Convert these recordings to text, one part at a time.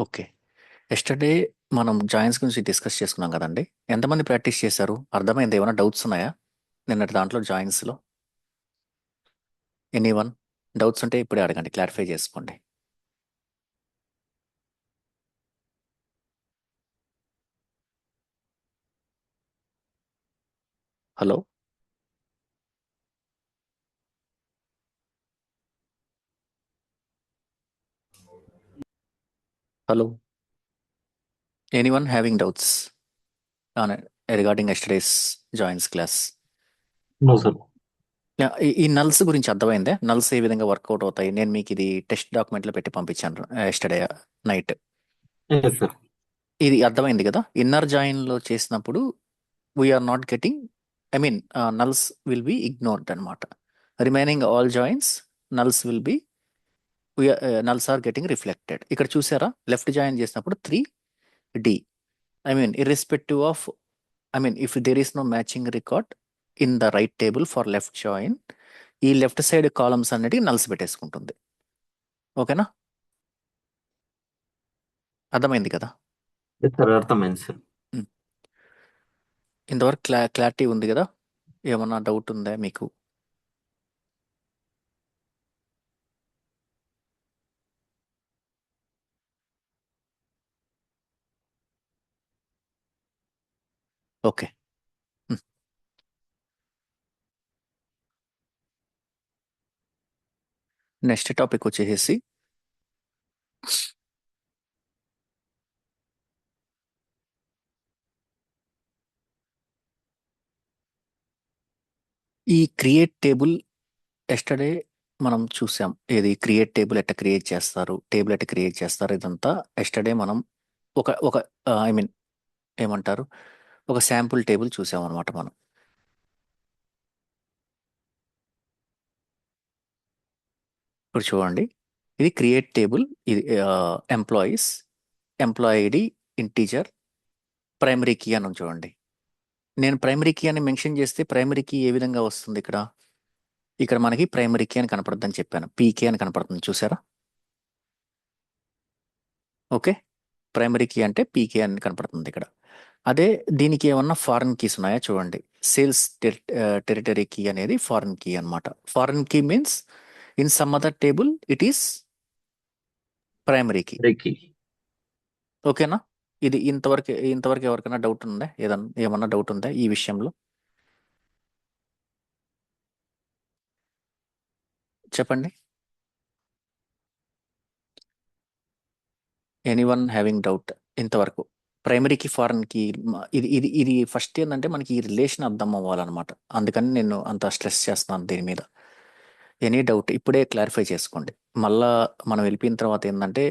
Okay. Yesterday మనం joins గురించి discuss చేసుకున్నాం గదండీ! ఎంతమంది ప్రాక్టీస్ చేశారు? అర్థమైందా? ఏమైనా డౌట్స్ ఉన్నాయా? నిన్నటి దాంట్లో జాయిన్స్‌లో? ఎనీవన్? డౌట్స్ ఉంటే ఇప్పుడే అడగండి. క్లారిఫై చేసుకోండి. Hello? Hello? Anyone having doubts on regarding yesterday's joins class? No sir. Yeah! ఈ నల్స్ గురించి అర్థమైందా? నల్స్ ఏ విధంగా వర్కౌట్ అవుతాయి? నేను మీకిది టెస్ట్ డాక్యుమెంట్‌లో పెట్టి పంపించాను యెస్టర్‌డే నైట్. Yes sir. ఇది అర్థమైంది గదా! ఇన్నర్ జాయిన్‌లో చేసినప్పుడు we're not getting nulls will be ignored అనమాట. Remaining all joins nulls will be nulls are getting reflected. ఇక్కడ చూసారా లెఫ్ట్ జాయిన్ చేసినప్పుడు 3D. Irrespective of if there is no matching record in the right table for left join, ఈ left side columns అన్నిటికీ nulls పెట్టేసుకుంటుంది. ఓకేనా? అర్థమైంది కదా? Yes sir, అర్థమైంది సార్. ఉమ్. ఇంతవరకు క్లారిటీ ఉంది కదా? ఏమన్నా డౌట్ ఉందా మీకు? ఓకే. నెక్స్ట్ టాపిక్ వచ్చేసి ఈ క్రియేట్ టేబుల్. ఎస్టర్డే మనం చూసాం. ఏది క్రియేట్ టేబుల్ ఎట్ట క్రియేట్ చేస్తారు, టేబుల్ ఎట్ట క్రియేట్ చేస్తారు, ఇదంతా ఎస్టర్డే మనం ఒక ఒక ఐ మీన్ ఏమంటారు, ఒక శాంపుల్ టేబుల్ చూసాం అనమాట మనం. ఇప్పుడు చూడండి, ఇది క్రియేట్ టేబుల్. ఇది employees, employee ID, integer, primary key అని ఉంది చూడండి. నేను ప్రైమరీ కీ అని మెన్షన్ చేస్తే ప్రైమరీ కీ ఏ విధంగా వస్తుంది? ఇక్కడ ఇక్కడ మనకి ప్రైమరీ కీ అని కనపడుతుందని చెప్పాను. పీకే అని కనపడుతుంది, చూసారా? ఓకే. ప్రైమరీ కీ అంటే పీకే అని కనపడుతుంది ఇక్కడ. అదే దీనికి ఏమన్నా ఫారెన్ కీస్ ఉన్నాయా చూడండి. సేల్స్ టెరిటరీ కీ అనేది ఫారెన్ కీ అన్నమాట. Foreign key means in some other table it is primary key. రేకి. ఓకేనా? ఇది ఇంతవరకు ఎవరికైనా డౌట్ ఉందా? ఏమన్నా డౌట్ ఉందా ఈ విషయంలో? చెప్పండి. ఎనీవన్ హ్యావింగ్ డౌట్ ఇంతవరకు? ప్రైమరీకి ఫారెన్కి ఇది ఇది ఇది ఫస్ట్ ఏంటంటే మనకి ఈ రిలేషన్ అర్థం అవ్వాలన్నమాట. అందుకని నేను అంత స్ట్రెస్ చేస్తున్నాను దీని మీద. ఎనీ డౌట్ ఇప్పుడే క్లారిఫై చేసుకోండి. మళ్ళా మనం వెళ్ళిపోయిన తర్వాత ఏంటంటే,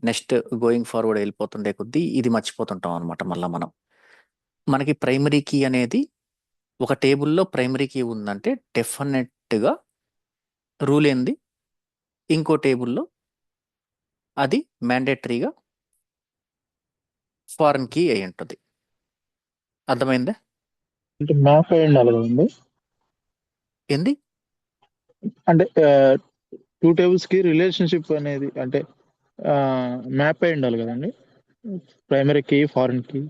నెక్స్ట్ గోయింగ్ ఫార్వర్డ్ వెళ్ళిపోతుండే కొద్దీ ఇది మర్చిపోతుంటాం అనమాట. మళ్ళీ మనకి ప్రైమరీ కీ అనేది ఒక టేబుల్లో ప్రైమరీ కీ ఉందంటే డెఫినెట్గా రూల్ ఏంది, ఇంకో టేబుల్లో అది మ్యాండేటరీగా ఫారెన్ కీ అయి ఉంటుంది. అర్థమైందా? అంటే మ్యాప్ అయి ఉండాలి కదండి. ఏంది? అంటే టూ టేబుల్స్ కి రిలేషన్షిప్ అనేది అంటే మ్యాప్ అయి ఉండాలి కదండి. ప్రైమరీ కి ఫారెన్ కి.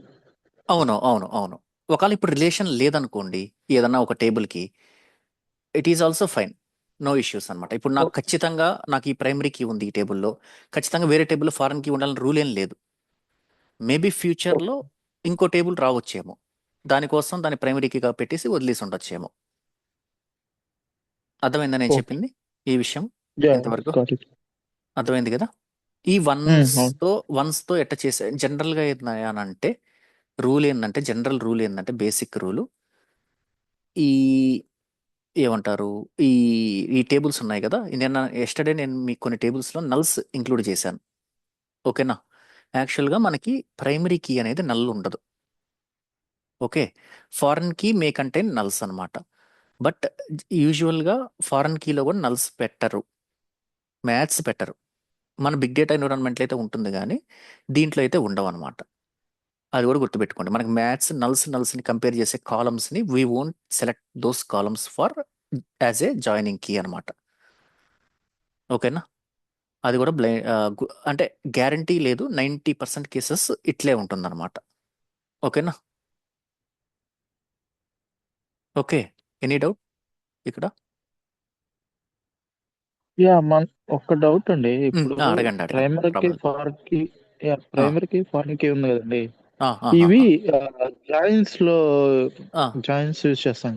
అవును, అవును, అవును. ఒకవేళ ఇప్పుడు రిలేషన్ లేదనుకోండి ఏదన్నా ఒక టేబుల్కి, it is also fine. No issues అనమాట. ఇప్పుడు నాకు ఖచ్చితంగా నాకు ఈ ప్రైమరీ కీ ఉంది ఈ టేబుల్లో, ఖచ్చితంగా వేరే టేబుల్లో ఫారెన్ కీ ఉండాలని రూల్ ఏం లేదు. మేబీ ఫ్యూచర్లో ఇంకో టేబుల్ రావచ్చేమో, దానికోసం దాని ప్రైమరీ కీగా పెట్టేసి వదిలేసి ఉండొచ్చేమో. అర్థమైందా నేను ఓకే. చెప్పింది ఈ విషయం యా, ఇంతవరకు? Got it. అర్థమైంది కదా? ఈ అవును. వన్స్తో ఎట్ట చేసే జనరల్గా ఏంటంటే, జనరల్ రూల్ ఏంటంటే, బేసిక్ రూలు, ఈ ఏమంటారు, ఈ ఈ టేబుల్స్ ఉన్నాయి కదా, ఎస్టర్డే నేను మీకు కొన్ని టేబుల్స్లో నల్స్ ఇంక్లూడ్ చేశాను. ఓకేనా? యాక్చువల్గా మనకి ప్రైమరీ కీ అనేది నల్ ఉండదు. Okay. Foreign key may contain nulls అనమాట. బట్ యూజువల్గా ఫారెన్ కీలో కూడా నల్స్ పెట్టరు, మ్యాథ్స్ పెట్టరు. మన బిగ్ డేటా ఎన్విరాన్మెంట్లో అయితే ఉంటుంది కానీ దీంట్లో అయితే ఉండవు అనమాట. అది కూడా గుర్తుపెట్టుకోండి. మనకి మ్యాథ్స్ నల్స్ని కంపేర్ చేసే కాలమ్స్ని we won't select those columns for as a joining key అనమాట. ఓకేనా? అది కూడా అంటే గ్యారంటీ లేదు, 90% కేసెస్ ఇట్లే ఉంటుందన్నమాట. ఓకేనా? ఓకే, ఎనీ డౌట్ ఇక్కడ? మన ఒక్క డౌట్ అండి. ఇప్పుడు అడగండి అడగండి, నో ప్రైమరీకి ప్రాబ్లం. ఫారెన్కి ప్రైమరీకి ఫారెన్కి ఉంది కదండి. జాయిన్స్ ఇవి జాయిన్స్ లో జాయిన్స్ యూజ్ చేస్తాం.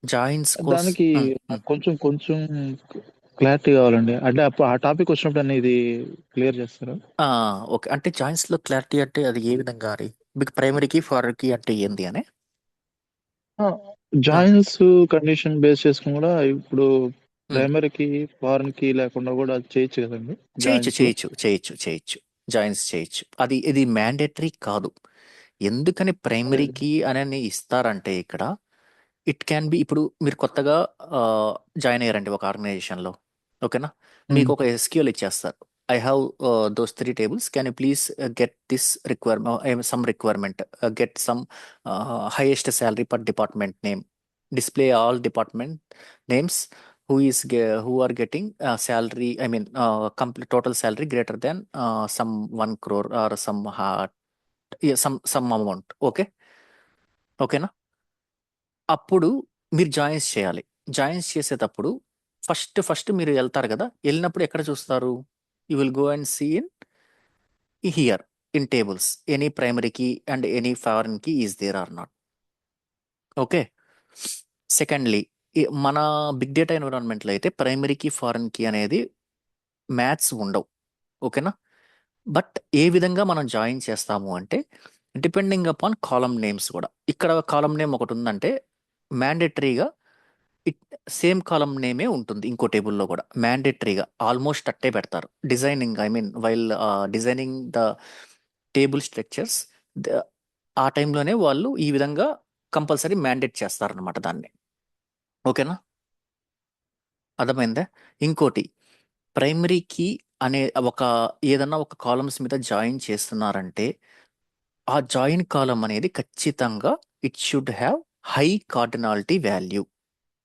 జాయిన్స్ దానికి కోసం కొంచెం కొంచెం క్లారిటీ కావాలండి. అంటే అప్పుడు ఆ టాపిక్ వచ్చినప్పుడు అన్ని ఇది క్లియర్ చేస్తారా? ఓకే, అంటే జాయిన్స్ లో క్లారిటీ అంటే అది ఏ విధంగా అని, మీకు ప్రైమరీకి ఫారెన్కి అంటే ఏంది అని? జాయిన్స్ కండిషన్ బేస్ చేసుకుని కూడా ఇప్పుడు ఉమ్, ప్రైమరీకి ఫారెన్కి లేకుండా కూడా చేయొచ్చు కదండి చేయొచ్చు జాయిన్స్ లో. చేయొచ్చు చేయొచ్చు చేయొచ్చు, జాయిన్స్ చేయొచ్చు. ఇది మ్యాండేటరీ కాదు. ఎందుకని అదే ప్రైమరీకి అని ఇస్తారంటే ఇక్కడ ఇట్ క్యాన్ బి, ఇప్పుడు మీరు కొత్తగా జాయిన్ అయ్యారండి ఒక ఆర్గనైజేషన్లో. ఓకేనా? మీకు ఒక ఎస్క్యూఎల్ ఇచ్చేస్తారు. I have those 3 tables, can you please get this requirement, some requirement, get some highest salary per department name, display all department names, who are getting salary, I mean complete total salary greater than some 1 crore or some amount. ఓకేనా? అప్పుడు మీరు joins చేయాలి. Joins చేసేటప్పుడు first మీరు వెళ్తారు కదా, వెళ్ళినప్పుడు ఎక్కడ చూస్తారు? You will go and see in here in tables, any ప్రైమరీకి అండ్ ఎనీ ఫారెన్కి is there or not. Okay. Secondly, మన బిగ్ డేటా ఎన్విరాన్మెంట్లో అయితే ప్రైమరీకి ఫారెన్కి అనేది మ్యాథ్స్ ఉండవు. ఓకేనా? బట్ ఏ విధంగా మనం జాయిన్ చేస్తాము అంటే డిపెండింగ్ అపాన్ కాలమ్ నేమ్స్ కూడా. ఇక్కడ కాలమ్ నేమ్ ఒకటి ఉందంటే మ్యాండేటరీగా ఇట్ సేమ్ కాలమ్ నేమే ఉంటుంది ఇంకో టేబుల్లో కూడా, మ్యాండేటరీగా ఆల్మోస్ట్ అట్టే పెడతారు. Designing, I mean while designing the table structures, ఆ టైంలోనే వాళ్ళు ఈ విధంగా కంపల్సరీ మ్యాండేట్ చేస్తారనమాట దాన్ని. ఓకేనా? అర్థమైందా? ఇంకోటి, ప్రైమరీ కీ అనే ఏదన్నా ఒక కాలమ్స్ మీద జాయిన్ చేస్తున్నారంటే ఆ జాయిన్ కాలమ్ అనేది ఖచ్చితంగా it should have high cardinality value.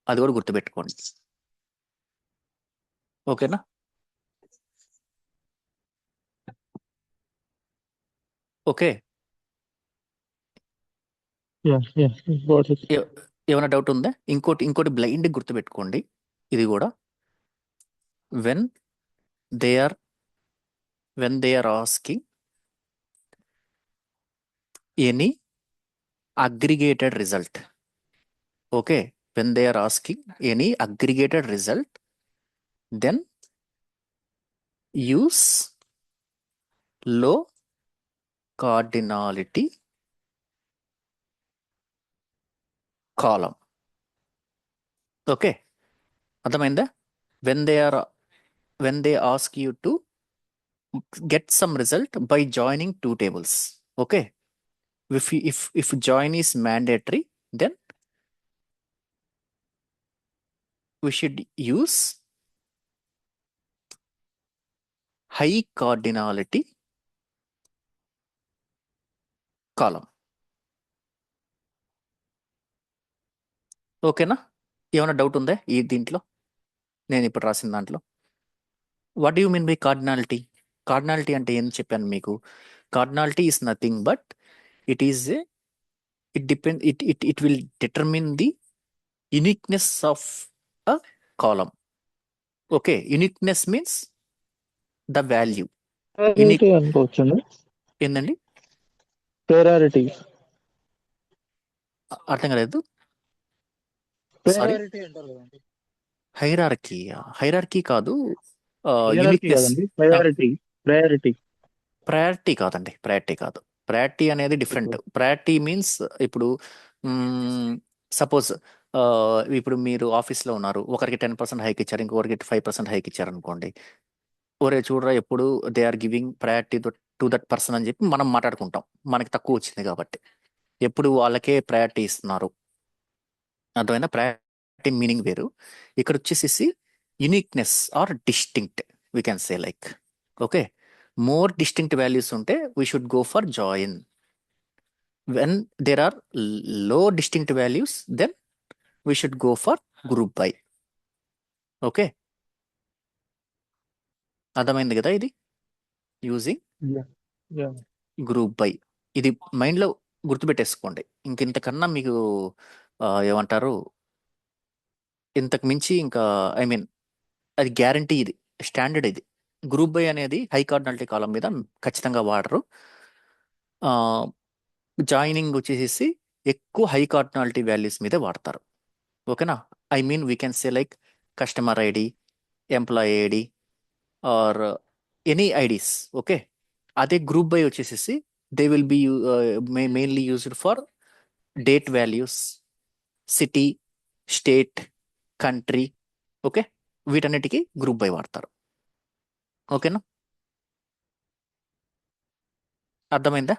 అది కూడా గుర్తుపెట్టుకోండి. ఓకేనా? ఓకే. ఏ- ఏమైనా డౌట్ ఉందా? ఇంకోటి బ్లైండ్ గుర్తుపెట్టుకోండి. ఇది కూడా when they are asking any aggregated result. Okay, when they are asking any aggregated result, then use low cardinality column. Okay, అర్థమైందా? When they ask you to get some result by joining 2 tables. Okay, if join is mandatory, then we should use high cardinality column. ఓకేనా? ఏమైనా doubt ఉందా దీంట్లో నేను ఇప్పుడు రాసిన దాంట్లో? What you mean by cardinality? Cardinality అంటే ఏం చెప్పాను మీకు? Cardinality is nothing but it is it will determine the uniqueness of a column. Okay, uniqueness means the value. Unique అనుకోవచ్చండి. ఏందండి? ప్రేరారిటీ అర్థం కాలేదు. సారీ, అంటారు కదండి. హైరార్కీ కాదు, హైరార్కీ యునిక్నెస్. కాదండి, ప్రయారిటీ. ప్రయారిటీ కాదండి, ప్రయారిటీ కాదు. ప్రయారిటీ అనేది డిఫరెంట్. ప్రయారిటీ మీన్స్ ఇప్పుడు సపోజ్ ఇప్పుడు మీరు ఆఫీస్లో ఉన్నారు, ఒకరికి 10% హైక్ ఇచ్చారు, ఇంకొకరికి 5% హైక్ ఇచ్చారు అనుకోండి. ఒరే చూడరా, ఎప్పుడు they are giving priority to that person అని చెప్పి మనం మాట్లాడుకుంటాం, మనకి తక్కువ వచ్చింది కాబట్టి. ఎప్పుడు వాళ్ళకే ప్రయారిటీ ఇస్తున్నారు. అర్థమైనా? ప్రయారిటీ మీనింగ్ వేరు. ఇక్కడ వచ్చేసేసి uniqueness or distinct, we can say like. Okay, more distinct values ఉంటే we should go for join. When there are low distinct values, then we should go for group by. Okay, అర్థమైంది కదా ఇది using Yeah. Yeah. Group by. ఇది మైండ్లో గుర్తుపెట్టేసుకోండి. ఇంతకన్నా మీకు ఏమంటారు, ఇంతకు మించి ఇంకా ఐ మీన్ అది గ్యారంటీ, ఇది స్టాండర్డ్. ఇది గ్రూప్ బై అనేది హై కార్డినాలిటీ కాలం మీద ఖచ్చితంగా వాడరు. జాయినింగ్ వచ్చేసి ఎక్కువ హై కార్డినాలిటీ వాల్యూస్ మీదే వాడతారు. ఓకేనా? I mean we can say like customer ID, employee ID or any IDs. Okay, అదే గ్రూప్ బై వచ్చేసి they will be mainly used for date values, city, state, country. Okay, వీటన్నిటికీ group by వాడతారు. ఓకేనా? అర్థమైందా?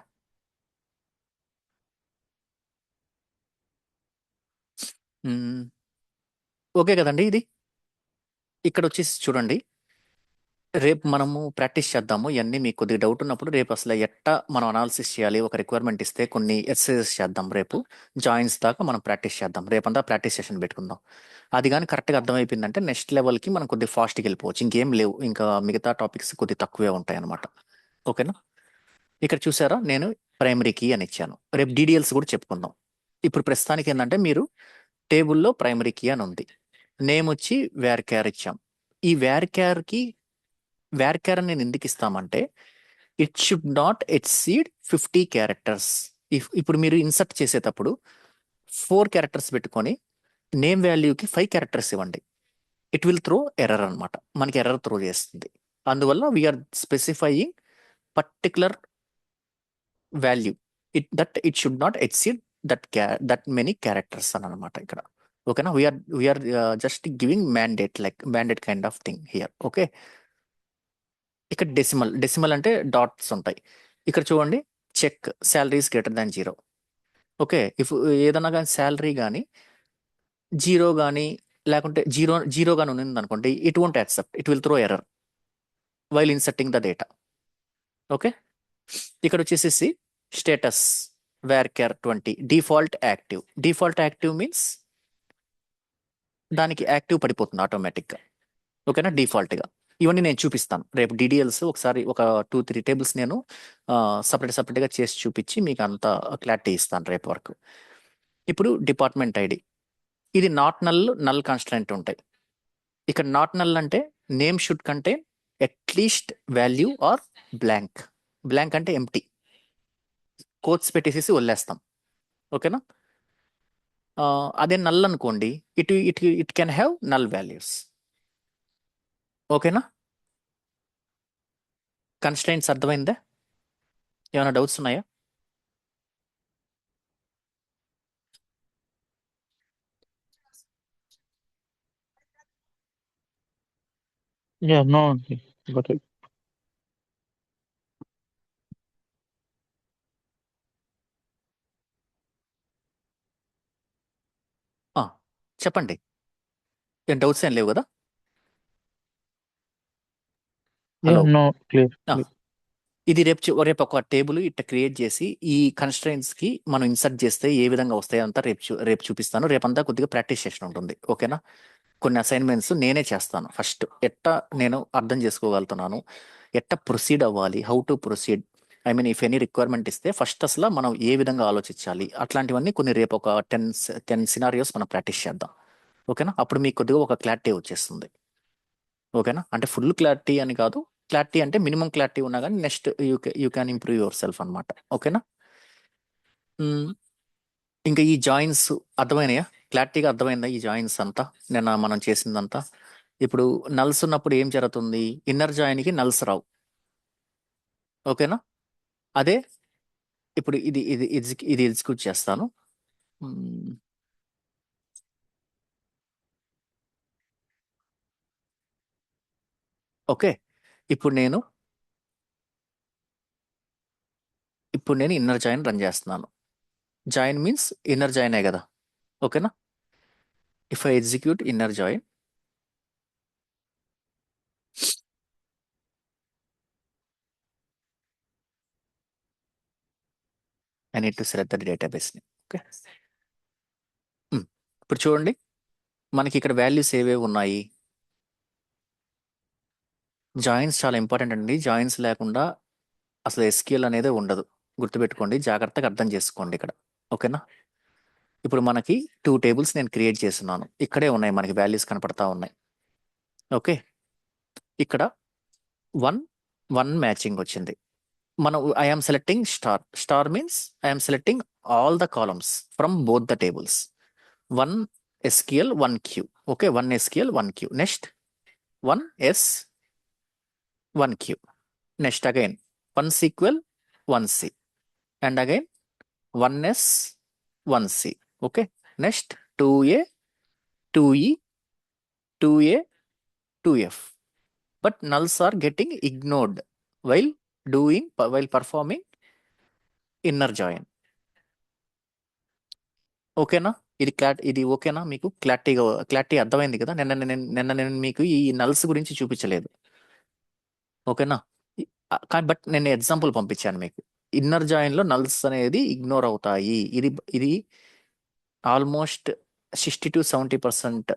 Okay కదండి. ఇది ఇక్కడ వచ్చేసి చూడండి, రేపు మనము ప్రాక్టీస్ చేద్దాము. ఇవన్నీ మీకు కొద్దిగా డౌట్ ఉన్నప్పుడు రేపు అసలు ఎట్టా మనం అనాలిసిస్ చేయాలి, ఒక రిక్వైర్మెంట్ ఇస్తే కొన్ని ఎక్సర్సైజెస్ చేద్దాం. రేపు జాయిన్స్ దాకా మనం ప్రాక్టీస్ చేద్దాం. రేపంతా ప్రాక్టీస్ సెషన్ పెట్టుకుందాం. అది కానీ కరెక్ట్గా అర్థమైపోయిందంటే నెక్స్ట్ లెవెల్కి మనం కొద్దిగా ఫాస్ట్గా వెళ్ళిపోవచ్చు. ఇంకేం లేవు, ఇంకా మిగతా టాపిక్స్ కొద్దిగా తక్కువే ఉంటాయి అన్నమాట. ఓకేనా? ఇక్కడ చూసారా, నేను ప్రైమరీ కీ అని ఇచ్చాను. రేపు డీడీఎల్స్ కూడా చెప్పుకుందాం. ఇప్పుడు ప్రస్తుతానికి ఏంటంటే మీరు టేబుల్లో ప్రైమరీ కీ అని ఉంది, నేమ్ వచ్చి వేర్ క్యార్ ఇచ్చాం. ఈ వేర్ క్యార్ నేను ఎందుకు ఇస్తామంటే it should not exceed 50 characters. ఇప్పుడు మీరు ఇన్సర్ట్ చేసేటప్పుడు 4 క్యారెక్టర్స్ పెట్టుకొని నేమ్ వాల్యూకి 5 క్యారెక్టర్స్ ఇవ్వండి. ఇట్ విల్ త్రో ఎర్రర్ అనమాట, మనకి ఎర్రర్ త్రో చేస్తుంది. అందువల్ల we're specifying particular value, it should not exceed that many characters అని అనమాట ఇక్కడ. ఓకేనా? We're just giving mandate kind of thing here. Okay, ఇక్కడ డెసిమల్ అంటే డాట్స్ ఉంటాయి. ఇక్కడ చూడండి, check salaries greater than 0. Okay, if ఏదన్నా కానీ శాలరీ కానీ 0 కానీ లేకుంటే జీరో కానీ ఉంది అనుకోండి, it won't accept, it will throw error while inserting the data. Okay, ఇక్కడ వచ్చేసేసి status varchar 20 default active means దానికి యాక్టివ్ పడిపోతుంది ఆటోమేటిక్గా. ఓకేనా? డిఫాల్ట్గా ఇవన్నీ నేను చూపిస్తాను రేపు. డీడీఎల్స్ ఒకసారి ఒక 2-3 టేబుల్స్ నేను సపరేట్గా చేసి చూపించి మీకు అంత క్లారిటీ ఇస్తాను రేపు వరకు. ఇప్పుడు డిపార్ట్మెంట్ ఐడి, ఇది నాట్ నల్ కాన్స్టెంట్ ఉంటాయి. ఇక్కడ నాట్ నల్ అంటే నేమ్ షుడ్ కంటే అట్లీస్ట్ వాల్యూ ఆర్ బ్లాంక్ అంటే ఎంటీ, కోట్స్ పెట్టేసేసి వదిలేస్తాం. ఓకేనా? అదే నల్ అనుకోండి, it can have null values. ఓకేనా? కన్స్ట్రైంట్స్ అర్థమైందా? ఏమైనా డౌట్స్ ఉన్నాయా? Yeah, no, okay. Got it. చెప్పండి, ఏం డౌట్స్ ఏం లేవు కదా? Yeah, hello. no, clear. ఇది రేపు ఒక టేబుల్ ఇట్లా క్రియేట్ చేసి ఈ కన్స్ట్రైంట్స్ కి మనం ఇన్సర్ట్ చేస్తే ఏ విధంగా వస్తాయో అంతా రేపు చూపిస్తాను. రేపంతా కొద్దిగా ప్రాక్టీస్ సెషన్ ఉంటుంది. ఓకేనా? కొన్ని అసైన్మెంట్స్ నేనే చేస్తాను. ఫస్ట్ ఎట్టా నేను అర్థం చేసుకోగలుగుతున్నాను, ఎట్టా ప్రొసీడ్ అవ్వాలి, how to proceed, I mean if any requirement ఇస్తే ఫస్ట్ అసలు మనం ఏ విధంగా ఆలోచించాలి, అట్లాంటివన్నీ కొన్ని రేపు ఒక 10 సినారియోస్ మనం ప్రాక్టీస్ చేద్దాం. ఓకేనా? అప్పుడు మీకు కొద్దిగా ఒక క్లారిటీ వచ్చేస్తుంది. ఓకేనా? అంటే ఫుల్ క్లారిటీ అని కాదు, క్లారిటీ అంటే మినిమం క్లారిటీ ఉన్నా కానీ next you can improve your self అనమాట. ఓకేనా? ఇంకా ఈ జాయిన్స్ అర్థమైనాయా? క్లారిటీగా అర్థమైందా ఈ జాయిన్స్ అంతా నిన్న మనం చేసిందంతా? ఇప్పుడు నల్స్ ఉన్నప్పుడు ఏం జరుగుతుంది, ఇన్నర్ జాయిన్కి నల్స్ రావు. ఓకేనా? అదే ఇప్పుడు ఇది ఎగ్జిక్యూట్ చేస్తాను. ఓకే, ఇప్పుడు నేను ఇన్నర్ జాయిన్ రన్ చేస్తున్నాను. జాయిన్ మీన్స్ ఇన్నర్ జాయినే కదా. ఓకేనా? If I execute inner join, I need to select the డేటాబేస్ని. ఓకే, ఇప్పుడు చూడండి, మనకి ఇక్కడ వాల్యూస్ ఏవేవి ఉన్నాయి. జాయిన్స్ చాలా ఇంపార్టెంట్ అండి. జాయిన్స్ లేకుండా అసలు ఎస్క్యూఎల్ అనేది ఉండదు. గుర్తుపెట్టుకోండి, జాగ్రత్తగా అర్థం చేసుకోండి ఇక్కడ. ఓకేనా? ఇప్పుడు మనకి 2 టేబుల్స్ నేను క్రియేట్ చేస్తున్నాను. ఇక్కడే ఉన్నాయి, మనకి వాల్యూస్ కనపడతా ఉన్నాయి. ఓకే, ఇక్కడ వన్ వన్ మ్యాచింగ్ వచ్చింది. మనం I'm selecting star. Star means I'm selecting all the columns from both the tables. One SQL one Q. Okay, one SQL one Q. Next one S one Q. Next again one sequel one C. And again one S one C. Okay, next two A two E two A two F. But nulls are getting ignored while performing inner join. ఓకేనా? ఇది ఓకేనా? మీకు clarity అర్థమైంది కదా? నిన్న నేను మీకు ఈ నల్స్ గురించి చూపించలేదు. ఓకేనా? బట్ నేను ఎగ్జాంపుల్ పంపించాను మీకు. ఇన్నర్ జాయిన్ లో నల్స్ అనేది ఇగ్నోర్ అవుతాయి. ఇది ఆల్మోస్ట్ 60-70%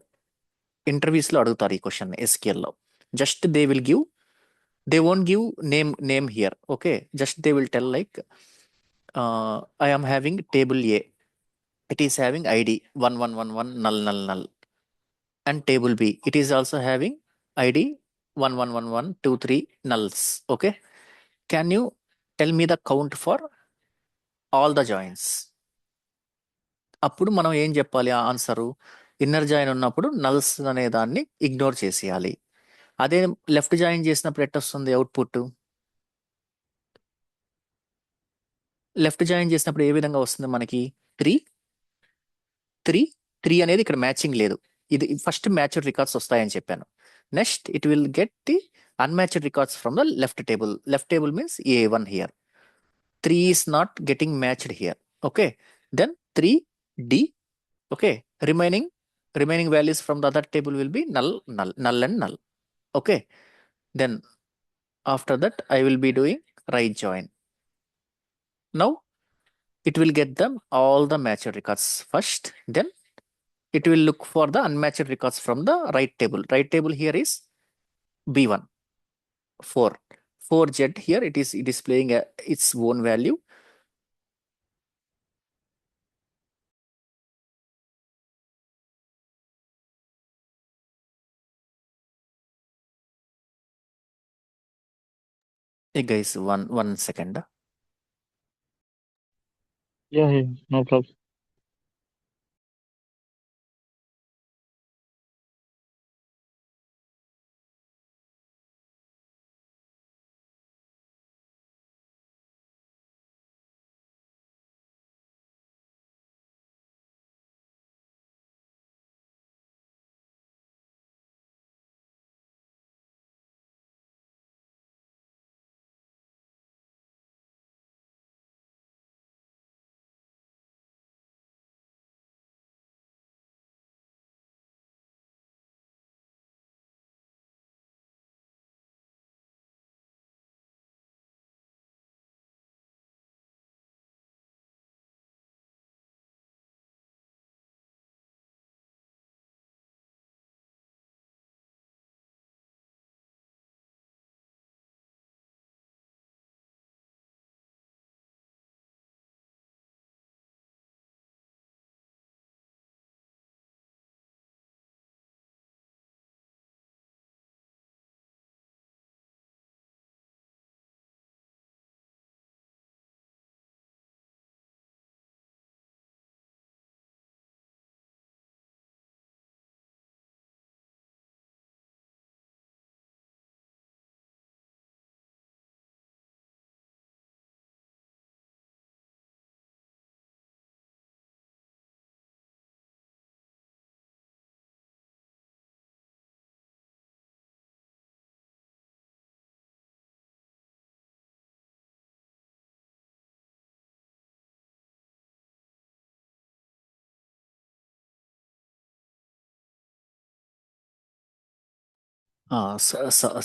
ఇంటర్వ్యూస్ లో అడుగుతారు ఈ క్వశ్చన్ SQL లో. Just they won't give name here. Okay, just they will tell like I am having table A, it is having ID 1111 null null null, and table B, it is also having ID 111123 nulls. Okay, can you tell me the count for all the joins? అప్పుడు మనం ఏం చెప్పాలి? Answer inner join ఉన్నప్పుడు నల్స్ అనే దాన్ని ignore చేసేయాలి. అదే left join చేసినప్పుడు ఎట్ వస్తుంది అవుట్పుట్? లెఫ్ట్ జాయిన్ చేసినప్పుడు ఏ విధంగా వస్తుంది మనకి? 3 3 3 అనేది ఇక్కడ మ్యాచింగ్ లేదు. ఇది ఫస్ట్ మ్యాచ్డ్ రికార్డ్స్ వస్తాయని చెప్పాను. Next it will get the unmatched records from the left table. Left table means A1 here. 3 is not getting matched here. Okay, then 3D. Okay, remaining values from the other table will be null and null. Okay, then after that I will be doing right join. Now it will get them all the matched records first, then it will look for the unmatched records from the right table. Right table here is B1 4. 4Z here it is displaying its own value. Hey guys, one second. Yeah, no problem.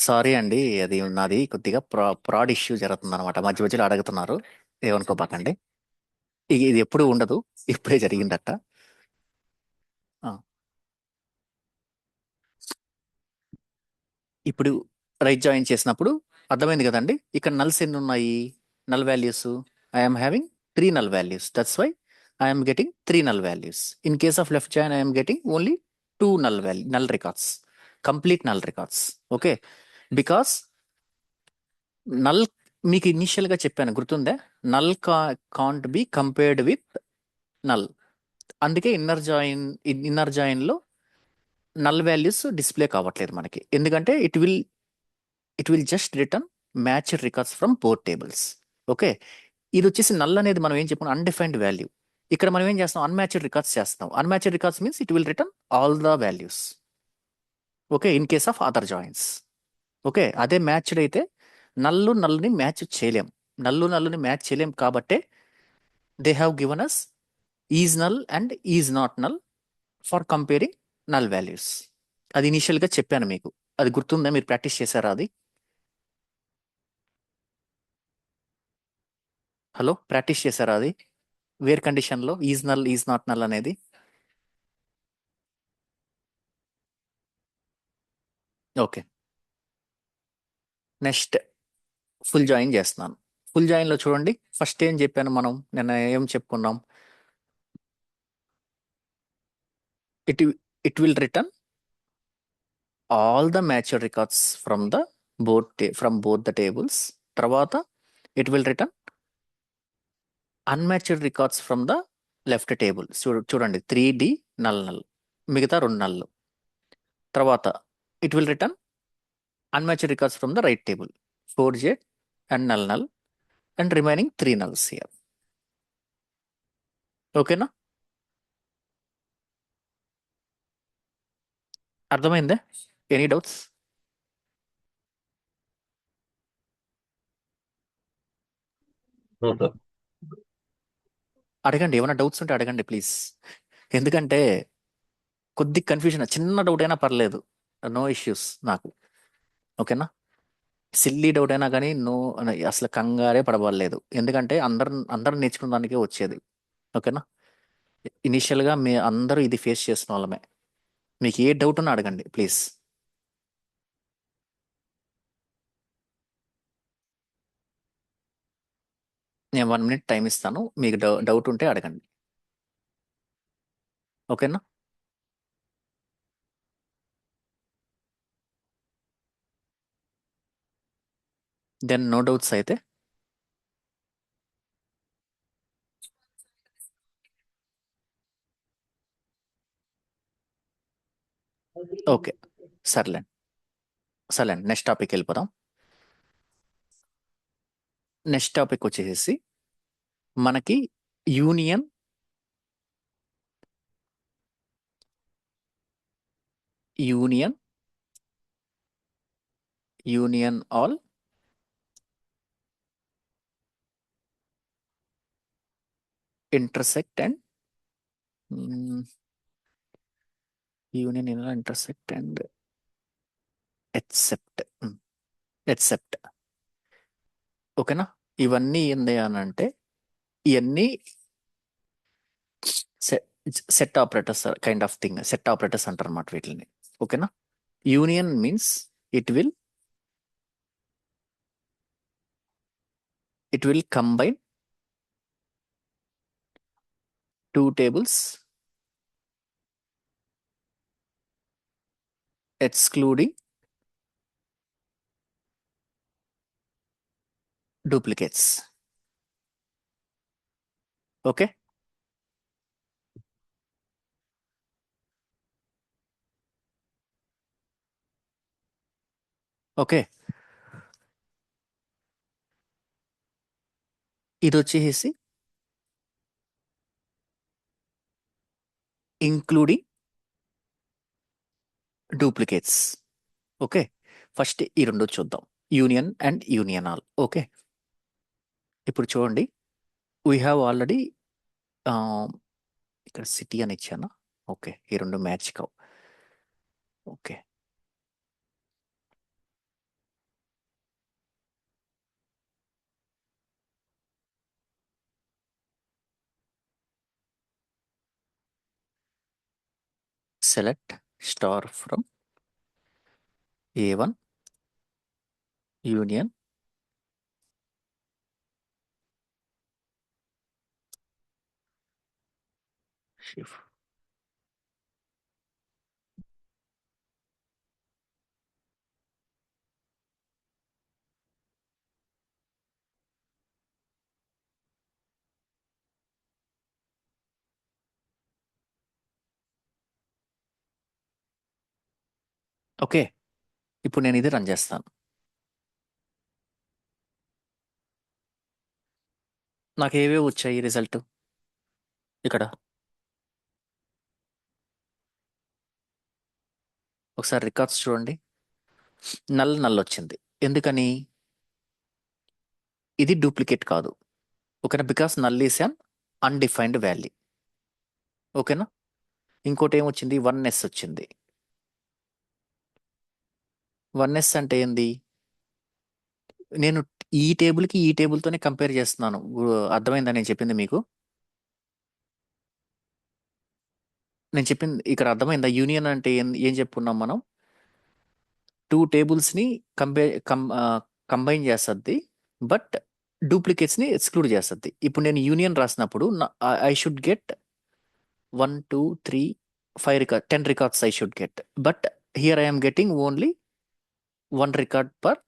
Sorry అండి, అది నాది కొద్దిగా proud issue జరుగుతుంది అనమాట. మధ్య మధ్యలో అడుగుతున్నారు, ఏమనుకోబాకండి. ఇది ఎప్పుడు ఉండదు, ఇప్పుడే జరిగిందట. ఆ, ఇప్పుడు రైట్ జాయిన్ చేసినప్పుడు అర్థమైంది కదండి. ఇక్కడ నల్స్ ఎన్ని ఉన్నాయి, null values. I'm having 3 null values, that's why I'm getting 3 null values. In case of left join I'm getting only 2 null records, complete null records. Okay, because null మీకు initial గా చెప్పాను గుర్తుందా, null can't be compared with null. అందుకే inner join లో null values display కావట్లేదు మనకి, ఎందుకంటే it will just return matched records from both tables. Okay, ఇది వచ్చేసి నల్ అనేది మనం ఏం చెప్పుకున్నాం, అన్డిఫైన్డ్ వాల్యూ. ఇక్కడ మనం ఏం చేస్తాం, అన్మ్యాచ్డ్ రికార్డ్స్ చేస్తాం. Unmatched records means it will return all the values. Okay, in case of other joins. Okay, అదే మ్యాచ్డ్ అయితే నల్లుని మ్యాచ్ చేయలేం. నల్లుని మ్యాచ్ చేయలేం కాబట్టే they have given us is null and is not null for comparing null values. అది initial గా చెప్పాను మీకు, అది గుర్తుందా, మీరు ప్రాక్టీస్ చేశారా అది? హలో, ప్రాక్టీస్ చేశారా అది, వేర్ కండిషన్ లో is null is not null అనేది? ఓకే, నెక్స్ట్ ఫుల్ జాయిన్ చేస్తున్నాను. ఫుల్ జాయిన్ లో చూడండి, ఫస్ట్ ఏం చెప్పాను మనం, నిన్న ఏం చెప్పుకున్నాం, it it will return all the matched records from both the tables. తర్వాత it will return unmatched records from the left table. చూడండి 3D నల్, మిగతా 2 నల్లు. తర్వాత it will return unmatched records from the right table, 4J and null and remaining 3 nulls here. ఓకేనా, అర్థమైందా? Any doubts? No sir. అడగండి, ఏమైనా doubts ఉంటే అడగండి ప్లీజ్. ఎందుకంటే కొద్ది కన్ఫ్యూజన్, చిన్న డౌట్ అయినా పర్లేదు, నో ఇష్యూస్ నాకు. ఓకేనా, సిల్లీ డౌట్ అయినా కానీ నో, అసలు కంగారే పడవలేదు, ఎందుకంటే అందరు నేర్చుకున్న దానికే వచ్చేది. ఓకేనా, ఇనిషియల్గా మీ అందరూ ఇది ఫేస్ చేసిన వాళ్ళమే. మీకు ఏ డౌట్ ఉన్నా అడగండి ప్లీజ్. నేను 1 మినిట్ టైం ఇస్తాను, మీకు డౌట్ ఉంటే అడగండి. ఓకేనా, దెన్ నో డౌట్స్ అయితే ఓకే. సర్లేండి, సర్లేండి, నెక్స్ట్ టాపిక్ వెళ్ళిపోదాం. నెక్స్ట్ టాపిక్ వచ్చేసి మనకి union union union all intersect and union intersect and except except. ఓకేనా, ఇవన్నీ ఏంది అని అంటే, ఇవన్నీ set operators kind of thing, set operators అంటారు అన్నమాట వీటిని. ఓకేనా, union means it will combine 2 tables excluding duplicates. Okay, okay, ఇది వచ్చేసి ఇంక్లూడింగ్ డూప్లికేట్స్. ఓకే, ఫస్ట్ ఈ రెండు చూద్దాం, union and union all. Okay, ఇప్పుడు చూడండి, వీ హ్యావ్ ఆల్రెడీ ఇక్కడ సిటీ అని ఇచ్చాను. ఓకే, ఈ రెండు మ్యాచ్ కావు. Okay, select star from A1 union shift. Okay, ఇప్పుడు నేను ఇది రన్ చేస్తాను. నాకు ఏవేవి వచ్చాయి రిజల్ట్ ఇక్కడ? ఒకసారి రికార్డ్స్ చూడండి. నల్ వచ్చింది. ఎందుకని? ఇది డూప్లికేట్ కాదు. ఓకేనా? Because null is an undefined value. ఓకేనా? ఇంకోటి ఏమొచ్చింది? 1s వచ్చింది. 1s అంటే ఏంది? నేను ఈ టేబుల్కి ఈ టేబుల్తోనే కంపేర్ చేస్తున్నాను. అర్థమైందా నేను చెప్పింది మీకు? నేను చెప్పింది ఇక్కడ అర్థమైందా? యూనియన్ అంటే ఏం చెప్పుకున్నాం మనం? టూ టేబుల్స్ని కంబైన్ చేస్తుంది, బట్ డూప్లికేట్స్ని ఎక్స్క్లూడ్ చేస్తుంది. ఇప్పుడు నేను యూనియన్ రాసినప్పుడు I should get 1 2 3 5 record 10 records I should get, but here I'm getting only 1 record per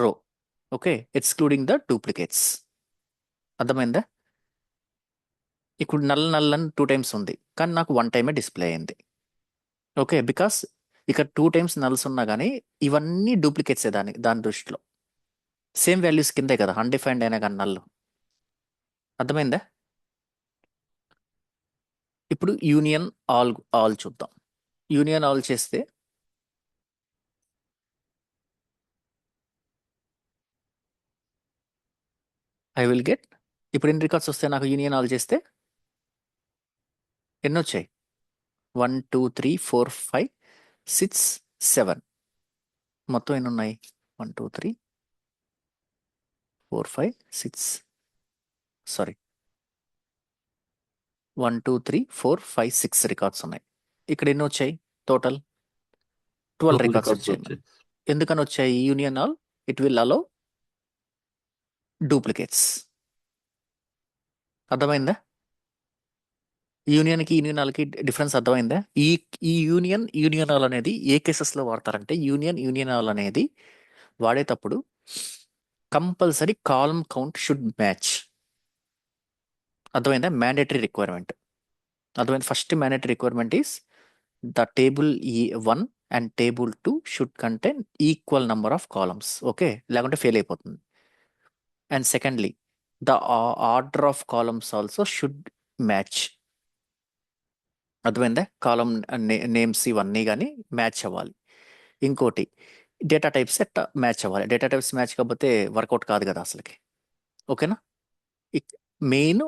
row. Okay, excluding the duplicates. అర్థమైందా? ఇప్పుడు నల్ అని 2 టైమ్స్ ఉంది, కానీ నాకు 1 టైమే డిస్ప్లే అయింది. ఓకే, బికాస్ ఇక్కడ 2 టైమ్స్ నల్స్ ఉన్నా కానీ ఇవన్నీ డూప్లికేట్సే దాని దృష్టిలో. సేమ్ వాల్యూస్ కిందే కదా, అన్డిఫైన్డ్ అయినా కానీ నల్. అర్థమైందా? ఇప్పుడు యూనియన్ ఆల్ చూద్దాం. యూనియన్ ఆల్ చేస్తే ఐ విల్ గెట్, ఇప్పుడు ఎన్ని రికార్డ్స్ వస్తాయి నాకు యూనియన్ ఆల్ చేస్తే? ఎన్ని వచ్చాయి? 1 2 3 4 5 6 7. మొత్తం ఎన్ని ఉన్నాయి? 1 2 3 4 5 6, సారీ 1 2 3 4 5 6 రికార్డ్స్ ఉన్నాయి. ఇక్కడ ఎన్ని వచ్చాయి టోటల్? 12 రికార్డ్స్ రికార్డ్స్ వచ్చాయి. వచ్చాయి. ఎందుకని వచ్చాయి? Union all it will also duplicates. అర్థమైందా? యూనియన్కి యూనియన్ ఆల్కి డిఫరెన్స్ అర్థమైందా? ఈ యూనియన్ ఆల్ అనేది ఏ కేసెస్లో వాడతారంటే, యూనియన్ ఆల్ అనేది వాడేటప్పుడు compulsory column count should match. అర్థమైందా? Mandatory requirement. అర్థమైంది? First mandatory requirement is the table E1 and table 2 should contain equal number of columns. Okay, లేకుంటే ఫెయిల్ అయిపోతుంది. And secondly, the order of columns also should match. అర్థమైందా? Column names ఇవన్నీ కానీ match అవ్వాలి. ఇంకోటి, data types ఎట్లా match అవ్వాలి. Data types match కాకపోతే వర్కౌట్ కాదు కదా అసలుకి. ఓకేనా? Main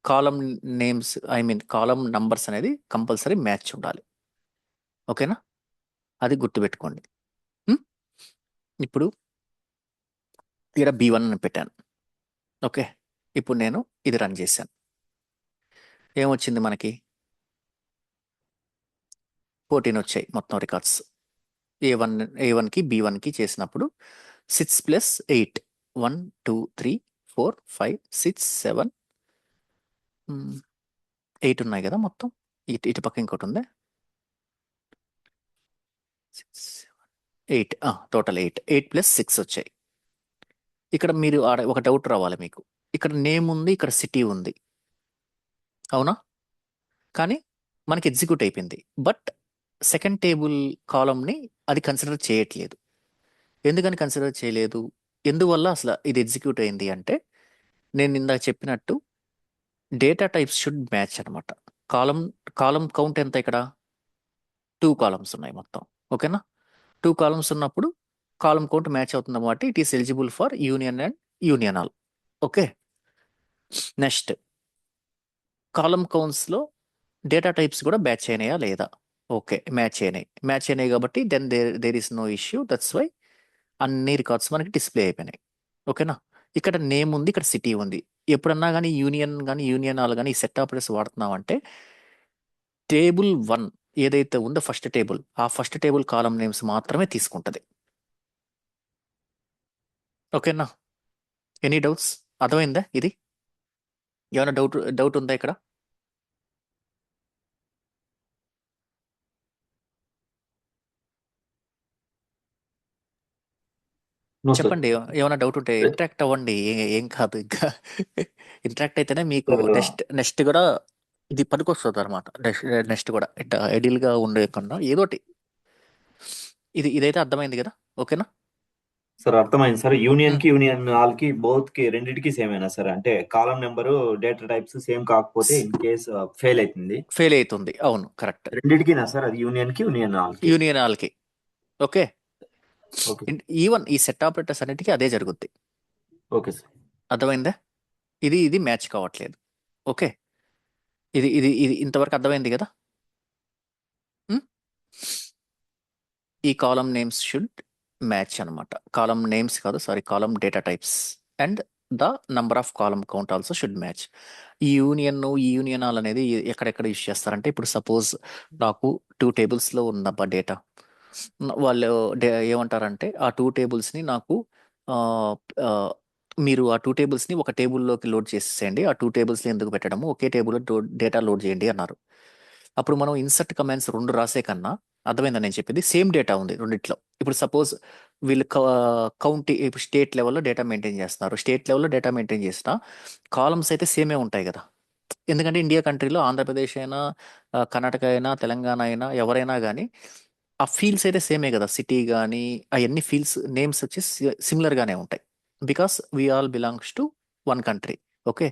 column names, I mean column numbers అనేది కంపల్సరీ మ్యాచ్ ఉండాలి. ఓకేనా? అది గుర్తుపెట్టుకోండి. ఉం? ఇప్పుడు ఇక్కడ B1 అని పెట్టాను. ఓకే, ఇప్పుడు నేను ఇది రన్ చేశాను. ఏమొచ్చింది మనకి? 14 వచ్చాయి మొత్తం రికార్డ్స్. A1కి B1కి చేసినప్పుడు 6 + 8, 1 2 3 4 5 6 7 8 ఉన్నాయి కదా మొత్తం. ఇటు పక్క ఇంకోటి ఉంది. 6 7 8, టోటల్ 8 + 6 వచ్చాయి. ఇక్కడ మీరు ఒక డౌట్ రావాలి మీకు. ఇక్కడ నేమ్ ఉంది, ఇక్కడ సిటీ ఉంది, అవునా? కానీ మనకి ఎగ్జిక్యూట్ అయిపోయింది, బట్ సెకండ్ టేబుల్ కాలమ్ని అది కన్సిడర్ చేయట్లేదు. ఎందుకని కన్సిడర్ చేయలేదు? ఎందువల్ల అసలు ఇది ఎగ్జిక్యూట్ అయింది అంటే, నేను ఇందాక చెప్పినట్టు డేటా టైప్స్ షుడ్ మ్యాచ్ అనమాట. కాలం కౌంట్ ఎంత ఇక్కడ? 2 కాలమ్స్ ఉన్నాయి మొత్తం. ఓకేనా? 2 కాలమ్స్ ఉన్నప్పుడు కాలం కౌంట్ మ్యాచ్ అవుతుంది కాబట్టి it is eligible for union and union all. Okay, next column కౌంట్స్లో డేటా టైప్స్ కూడా మ్యాచ్ అయినాయా లేదా? ఓకే, మ్యాచ్ అయినాయి కాబట్టి then there is no issue. That's why అన్ని రికార్డ్స్ మనకి డిస్ప్లే అయిపోయినాయి. ఓకేనా? ఇక్కడ నేమ్ ఉంది, ఇక్కడ సిటీ ఉంది. ఎప్పుడన్నా కానీ యూనియన్ ఆల్ కానీ ఈ సెట్ ఆపరేటర్స్ వాడుతున్నామంటే టేబుల్ 1 ఏదైతే ఉందో ఫస్ట్ టేబుల్, ఆ ఫస్ట్ టేబుల్ కాలం నేమ్స్ మాత్రమే తీసుకుంటది. ఓకేనా? Any doubts? అర్థమైందా ఇది? ఏమైనా డౌట్ ఉందా ఇక్కడ? No sir. చెప్పండి, ఏమైనా డౌట్ ఉంటే ఇంటరాక్ట్ అవ్వండి, ఏం కాదు ఇంకా. ఇంటరాక్ట్ అయితేనే మీకు నెక్స్ట్ కూడా ఇది పనికొస్తుంది అనమాట. నెక్స్ట్ కూడా ఇట్లా ఐడియల్ గా ఉండే కన్నా ఏదోటి ఇదైతే అర్థమైంది కదా? ఓకేనా? సార్ అర్థమైంది సార్. యూనియన్ ఉమ్. కి యూనియన్ ఆల్ కి బోత్ కి రెండింటికి సేమ్ అయినా సార్? అంటే కాలం నెంబరు డేటా టైప్స్ సేమ్ కాకపోతే ఇన్ కేస్ ఫెయిల్ అవుతుంది, ఫెయిల్ అవుతుంది, అవును కరెక్ట్. రెండింటికినా సార్? అది యూనియన్ కి యూనియన్ ఆల్ కి? యూనియన్ ఆల్కి. ఓకే. ఓకే ఈవెన్ ఈ సెట్ ఆపరేటర్స్ అన్నిటికీ అదే జరుగుద్ది. Okay sir. అర్థమైందా? ఇది మ్యాచ్ కావట్లేదు. ఓకే. ఇది ఇంతవరకు అర్థమైంది కదా? ఉమ్? ఈ కాలం నేమ్స్ షుడ్ మ్యాచ్ అనమాట. కాలం నేమ్స్ కాదు, sorry, column data types and the number of column count also should match. ఈ యూనియన్ ఆల్ అనేది ఎక్కడెక్కడ యూస్ చేస్తారంటే, ఇప్పుడు సపోజ్ నాకు 2 టేబుల్స్లో ఉన్న డేటా, వాళ్ళు ఏమంటారంటే ఆ 2 టేబుల్స్ని నాకు ఆ, ఆ, మీరు ఆ 2 టేబుల్స్ని ఒక టేబుల్లోకి లోడ్ చేసేసేయండి, ఆ 2 టేబుల్స్ని ఎందుకు పెట్టడము, ఒకే టేబుల్లో డేటా లోడ్ చేయండి అన్నారు. అప్పుడు మనం ఇన్సర్ట్ కమాండ్స్ 2 రాసే కన్నా, అర్థమైందా నేను చెప్పేది? సేమ్ డేటా ఉంది రెండిట్లో. ఇప్పుడు సపోజ్ వీళ్ళు కౌంటీ ఇప్పుడు స్టేట్ లెవెల్లో డేటా మెయింటైన్ చేస్తున్నారు, స్టేట్ లెవెల్లో డేటా మెయింటైన్ చేసిన కాలమ్స్ అయితే సేమే ఉంటాయి కదా. ఎందుకంటే ఇండియా కంట్రీలో ఆంధ్రప్రదేశ్ అయినా కర్ణాటక అయినా తెలంగాణ అయినా ఎవరైనా కానీ ఆ ఫీల్డ్స్ అయితే సేమే కదా. సిటీ కానీ అవన్నీ ఫీల్డ్స్ నేమ్స్ వచ్చి సిమిలర్గానే ఉంటాయి, because we all belongs to one country. Okay.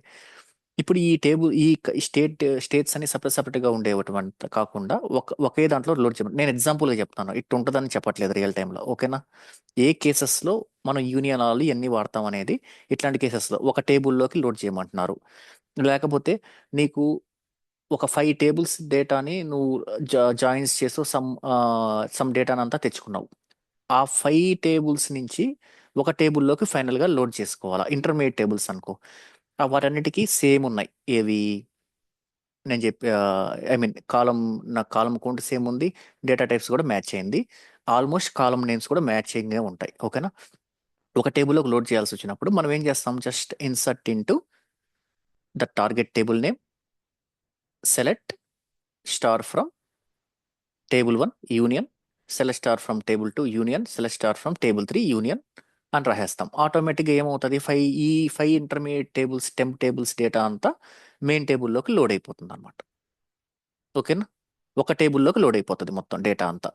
ఇప్పుడు ఈ టేబుల్ ఈ స్టేట్స్ అని సపరేట్గా ఉండేటువంటి కాకుండా ఒకే దాంట్లో లోడ్ చేయమని నేను ఎగ్జాంపుల్గా చెప్తాను. ఇట్టు ఉంటుందని చెప్పట్లేదు రియల్ టైంలో. ఓకేనా? ఏ కేసెస్లో మనం యూనియన్ ఆల్ ఎన్ని వాడతాం అనేది, ఇట్లాంటి కేసెస్లో ఒక టేబుల్లోకి లోడ్ చేయమంటున్నారు. లేకపోతే నీకు ఒక 5 టేబుల్స్ డేటాని నువ్వు జాయిన్స్ చేసి సమ్ డేటాని అంతా తెచ్చుకున్నావు. ఆ 5 టేబుల్స్ నుంచి ఒక టేబుల్లోకి ఫైనల్గా లోడ్ చేసుకోవాలా, ఇంటర్మీడియట్ టేబుల్స్ అనుకో. వాటన్నిటికీ సేమ్ ఉన్నాయి. ఏవి నేను చెప్పి ఐ మీన్ నా కాలం కౌంట్ సేమ్ ఉంది, డేటా టైప్స్ కూడా మ్యాచ్ అయింది, ఆల్మోస్ట్ కాలం నేమ్స్ కూడా మ్యాచింగ్గా ఉంటాయి. ఓకేనా? ఒక టేబుల్లోకి లోడ్ చేయాల్సి వచ్చినప్పుడు మనం ఏం చేస్తాం, just insert into the target table name, select star from table 1 union, select star from table 2 union, select star from table 3 union అని రాసేస్తాం. ఆటోమేటిక్గా ఏమవుతుంది, ఈ 5 intermediate tables, temp tables data అంతా మెయిన్ టేబుల్లోకి లోడ్ అయిపోతుంది అనమాట. ఓకేనా? ఒక టేబుల్లోకి లోడ్ అయిపోతుంది మొత్తం డేటా అంతా.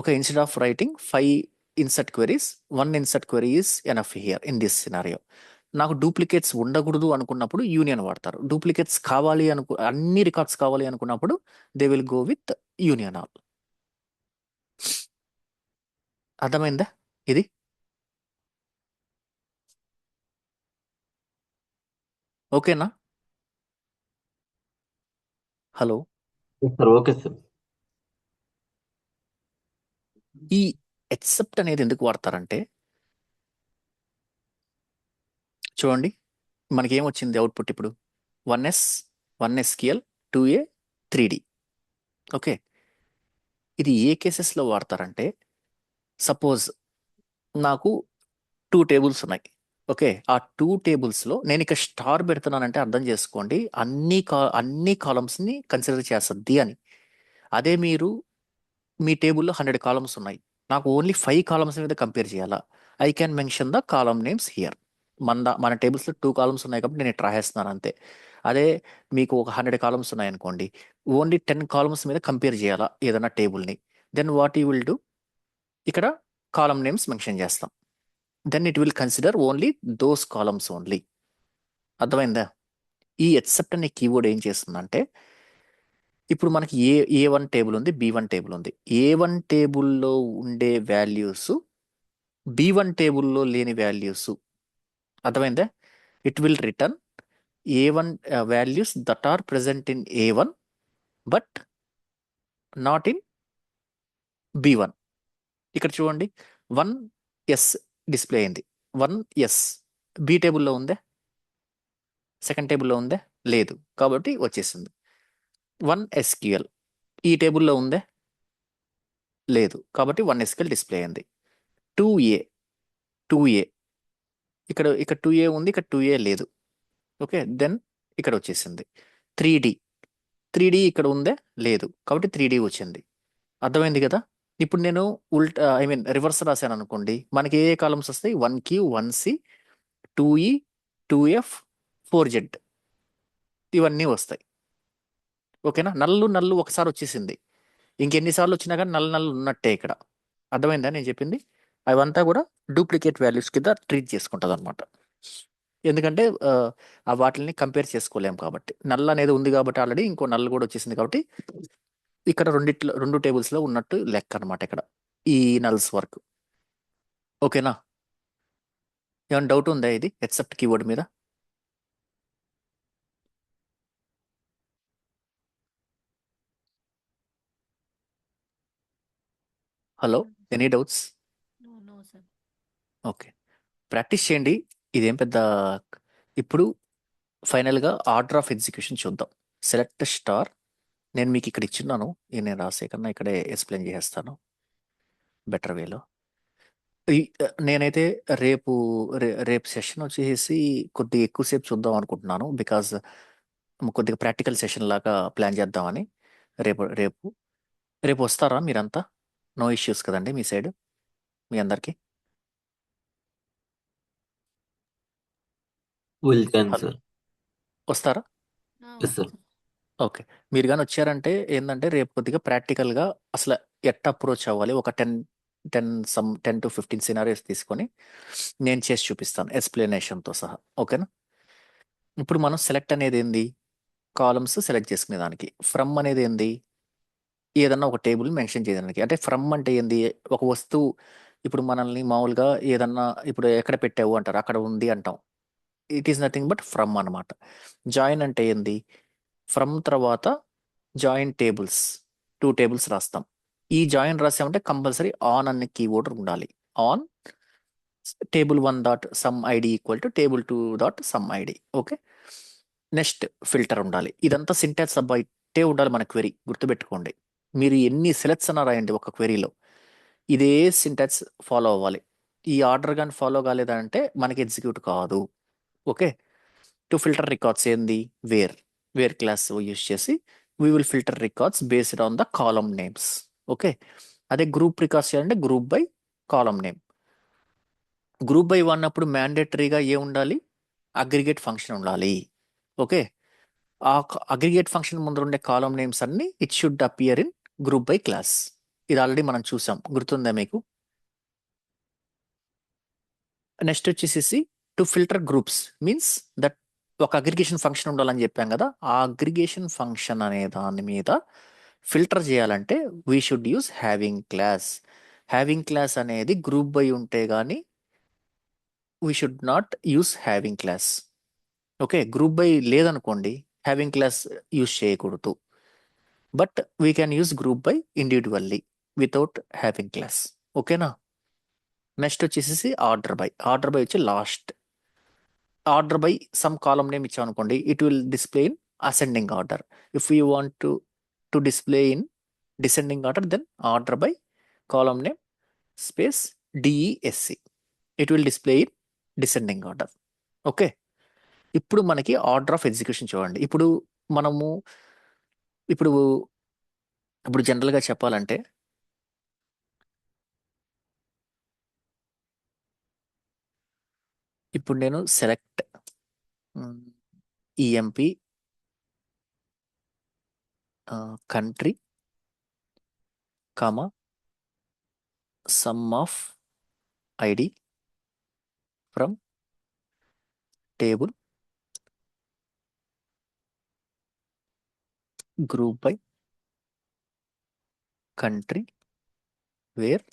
Okay. Instead of writing 5 insert queries, 1 insert query is enough here in this scenario. నాకు డూప్లికేట్స్ ఉండకూడదు అనుకున్నప్పుడు యూనియన్ వాడతారు. డూప్లికేట్స్ కావాలి అన్ని రికార్డ్స్ కావాలి అనుకున్నప్పుడు they will go with union all. అర్థమైందా ఇది? ఓకేనా? హలో. Sir okay sir. ఈ ఎక్సెప్ట్ అనేది ఎందుకు వాడతారంటే, చూడండి మనకి ఏమొచ్చింది అవుట్పుట్ ఇప్పుడు, 1S 1SQL 2A 3D. Okay. ఇది ఏ కేసెస్లో వాడతారంటే, సపోజ్ నాకు 2 టేబుల్స్ ఉన్నాయి. ఓకే. ఆ 2 టేబుల్స్లో నేను ఇక స్టార్ పెడుతున్నానంటే అర్థం చేసుకోండి, అన్ని కాలమ్స్ని కన్సిడర్ చేస్తుంది అని. అదే మీరు మీ టేబుల్లో 100 కాలమ్స్ ఉన్నాయి, నాకు ఓన్లీ 5 కాలమ్స్ మీద కంపేర్ చేయాలా, I can mention the column names here. మన టేబుల్స్లో 2 కాలమ్స్ ఉన్నాయి కాబట్టి నేను ఇట్లా రాసేస్తున్నాను అంతే. అదే మీకు ఒక 100 కాలమ్స్ ఉన్నాయి అనుకోండి, ఓన్లీ 10 కాలమ్స్ మీద కంపేర్ చేయాలా ఏదైనా టేబుల్ని, then what you will do, ఇక్కడ కాలమ్ నేమ్స్ మెన్షన్ చేస్తాం. Then it will consider only those columns only. అర్థమైందా? ఈ ఎక్సెప్ట్ అనే కీవర్డ్ ఏం చేస్తుందంటే, ఇప్పుడు మనకి ఏ1 టేబుల్ ఉంది, B1 టేబుల్ ఉంది. A1 టేబుల్లో ఉండే వాల్యూస్ B1 టేబుల్లో లేని వాల్యూస్. అర్థమైందా? It will return A1 values that are present in A1 but not in B1. ఇక్కడ చూడండి, 1S డిస్ప్లే అయింది, 1S B టేబుల్లో ఉందే, సెకండ్ టేబుల్లో ఉందే, లేదు, కాబట్టి వచ్చేసింది. 1SQL ఈ టేబుల్లో ఉందే, లేదు, కాబట్టి 1SQL డిస్ప్లే అయింది. 2A ఇక్కడ 2A ఉంది, ఇక్కడ 2A లేదు. ఓకే, దెన్ ఇక్కడ వచ్చేసింది 3D. 3D ఇక్కడ ఉందే లేదు, కాబట్టి 3D వచ్చింది. అర్థమైంది కదా. ఇప్పుడు నేను ఉల్టా రివర్స్ రాశాను అనుకోండి, మనకి ఏ కాలమ్స్ వస్తాయి? 1Q, 1C, 2E, 2F, 4Z, ఇవన్నీ వస్తాయి. ఓకేనా. నల్లు నల్లు ఒకసారి వచ్చేసింది, ఇంకెన్నిసార్లు వచ్చినా కానీ నల్లు నల్లు ఉన్నట్టే ఇక్కడ. అర్థమైందా నేను చెప్పింది? అవంతా కూడా డూప్లికేట్ వాల్యూస్ కింద ట్రీట్ చేసుకుంటుంది అనమాట. ఎందుకంటే ఆ వాటిని కంపేర్ చేసుకోలేం కాబట్టి. నల్ అనేది ఉంది కాబట్టి ఆల్రెడీ ఇంకో నల్ కూడా వచ్చేసింది కాబట్టి ఇక్కడ రెండు టేబుల్స్లో ఉన్నట్టు లెక్క అనమాట ఇక్కడ ఈ నల్స్ వర్క్. ఓకేనా. ఏమైనా డౌట్ ఉందా ఇది ఎక్సెప్ట్ కీవర్డ్ మీద? Hello, any doubts? No, sir. Okay, practice చేయండి. ఇదేం పెద్ద. ఇప్పుడు ఫైనల్గా ఆర్డర్ ఆఫ్ ఎగ్జిక్యూషన్ చూద్దాం. Select star. నేను మీకు ఇక్కడ ఇచ్చున్నాను, ఇది నేను రాసే కన్నా ఇక్కడే ఎక్స్ప్లెయిన్ చేసేస్తాను బెటర్ వేలో. నేనైతే రేపు సెషన్ వచ్చేసి కొద్దిగా ఎక్కువసేపు చూద్దాం అనుకుంటున్నాను, బికాజ్ కొద్దిగా ప్రాక్టికల్ సెషన్ లాగా ప్లాన్ చేద్దామని. రేపు రేపు రేపు వస్తారా మీరంతా? నో ఇష్యూస్ కదండి మీ సైడ్, మీ అందరికి? Welcome hello, sir. వస్తారా? Yes sir. ఓకే, మీరు కానీ వచ్చారంటే ఏంటంటే రేపు కొద్దిగా ప్రాక్టికల్గా అసలు ఎట్ట అప్రోచ్ అవ్వాలి, ఒక 10 to 15 సినారియోస్ తీసుకొని నేను చేసి చూపిస్తాను ఎక్స్ప్లెనేషన్తో సహా. ఓకేనా. ఇప్పుడు మనం సెలెక్ట్ అనేది ఏంది? కాలమ్స్ సెలెక్ట్ చేసుకునే దానికి. ఫ్రమ్ అనేది ఏంది? ఏదన్నా ఒక టేబుల్ మెన్షన్ చేయడానికి. అంటే ఫ్రమ్ అంటే ఏంది? ఒక వస్తువు ఇప్పుడు మనల్ని మామూలుగా ఏదన్నా ఇప్పుడు ఎక్కడ పెట్టావు అంటారు, అక్కడ ఉంది అంటాం. It is nothing but from అనమాట. జాయిన్ అంటే ఏంది? ఫ్రమ్ తర్వాత జాయిన్ టేబుల్స్, 2 టేబుల్స్ రాస్తాం. ఈ జాయిన్ రాసామంటే కంపల్సరీ ఆన్ అనే కీవర్డ్ ఉండాలి. On table 1 dot some ID equal to table 2 dot some ID. Okay, next filter ఉండాలి. ఇదంతా సింటాక్స్ బయటే ఉండాలి మన క్వెరీ, గుర్తుపెట్టుకోండి. మీరు ఎన్ని సెలెక్ట్స్ అన్నా రాయండి ఒక క్వెరీలో, ఇదే సింటాక్స్ ఫాలో అవ్వాలి. ఈ ఆర్డర్ కానీ ఫాలో కాలేదంటే మనకి ఎగ్జిక్యూట్ కాదు. ఓకే. టు ఫిల్టర్ రికార్డ్స్ ఏంది? వేర్ క్లాస్ యూస్ చేసి we will filter records based on the column names. Okay, అదే గ్రూప్ రికార్డ్స్ చేయాలంటే group by column name. Group by అన్నప్పుడు మ్యాండేటరీగా ఏ ఉండాలి? అగ్రిగేట్ ఫంక్షన్ ఉండాలి. ఓకే, ఆ అగ్రిగేట్ ఫంక్షన్ ముందు ఉండే కాలమ్ నేమ్స్ అన్ని it should appear in group by class. ఇది ఆల్రెడీ మనం చూసాం, గుర్తుందా మీకు? నెక్స్ట్ వచ్చేసి to filter groups means that ఒక అగ్రిగేషన్ ఫంక్షన్ ఉండాలని చెప్పాం కదా, ఆ అగ్రిగేషన్ ఫంక్షన్ అనే దాని మీద ఫిల్టర్ చేయాలంటే we should use having clause. Having clause అనేది గ్రూప్ బై ఉంటే కానీ we should not use having clause. Okay, group by లేదనుకోండి హ్యావింగ్ క్లాస్ యూస్ చేయకూడదు. But we can use group by individually without having clause. ఓకేనా. Next వచ్చేసి order by వచ్చి last. Order by some column name ఇచ్చాం అనుకోండి, it will display in ascending order. If you want to display in descending order, then order by column name space DESC, it will display in descending order. Okay, ఇప్పుడు మనకి order of execution చూడండి. ఇప్పుడు మనము ఇప్పుడు జనరల్గా చెప్పాలంటే ఇప్పుడు నేను select EMP country comma some of ID from table group by country where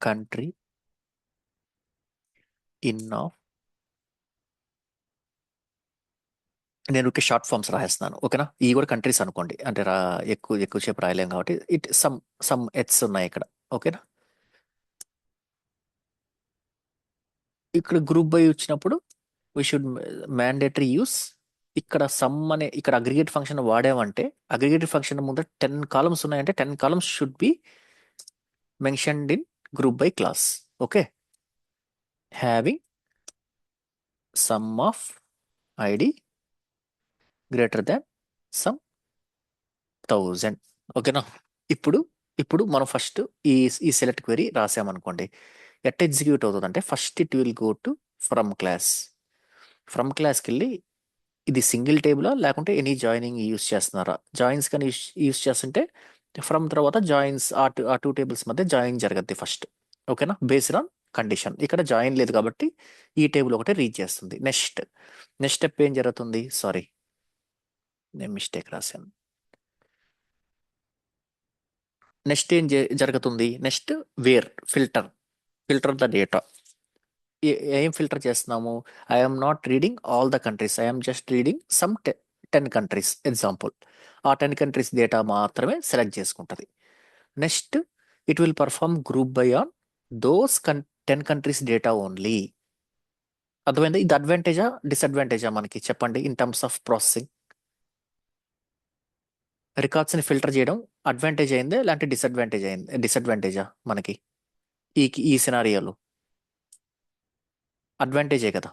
country in of. నేను ఒక షార్ట్ ఫామ్స్ రాసేస్తున్నాను. ఓకేనా, ఇవి కూడా కంట్రీస్ అనుకోండి, అంటే ఎక్కువసేపు రాయలేం కాబట్టి ఇట్ సమ్ ఎట్స్ ఉన్నాయి ఇక్కడ. ఓకేనా, ఇక్కడ గ్రూప్ బై వచ్చినప్పుడు వీ షుడ్ మ్యాండేటరీ యూస్ ఇక్కడ సమ్ అనే ఇక్కడ అగ్రిగేట్ ఫంక్షన్ వాడామంటే అగ్రిగేట్ ఫంక్షన్ ముందర 10 కాలమ్స్ ఉన్నాయంటే 10 columns should be mentioned in group by class. Okay, having some of ID greater than some 1000. ఓకేనా? ఇప్పుడు ఇప్పుడు మనం ఫస్ట్ ఈ ఈ సెలెక్ట్ క్వెరీ రాసామనుకోండి, ఎట్ ఎగ్జిక్యూట్ అవుతుంది అంటే first it will go to from class. From క్లాస్కి వెళ్ళి ఇది సింగిల్ టేబులా లేకుంటే ఎనీ జాయినింగ్ యూస్ చేస్తున్నారా? జాయిన్స్ కానీ యూస్ చేస్తుంటే ఫ్రమ్ తర్వాత జాయిన్స్ ఆ టూ టేబుల్స్ మధ్య జాయిన్ జరగద్ది ఫస్ట్. ఓకేనా? Based on condition. ఇక్కడ జాయిన్ లేదు కాబట్టి ఈ టేబుల్ ఒకటే రీచ్ చేస్తుంది. నెక్స్ట్ స్టెప్ ఏం జరుగుతుంది? సారీ, నేను మిస్టేక్ రాశాను. నెక్స్ట్ ఏం జరుగుతుంది? Next where filter the data. ఏం ఫిల్టర్ చేస్తున్నాము? I'm not reading all the countries, I'm just reading some 10 countries example. ఆ 10 కంట్రీస్ డేటా మాత్రమే సెలెక్ట్ చేసుకుంటుంది. Next it will perform group by on those 10 countries data only. అర్థమైంది? ఇది అడ్వాంటేజా డిసడ్వాంటేజా మనకి చెప్పండి ఇన్ టర్మ్స్ ఆఫ్ ప్రాసెసింగ్? రికార్డ్స్ని ఫిల్టర్ చేయడం అడ్వాంటేజ్ అయిందే లేదంటే డిసడ్వాంటేజా మనకి ఈ సినారియోలో? అడ్వాంటేజే కదా.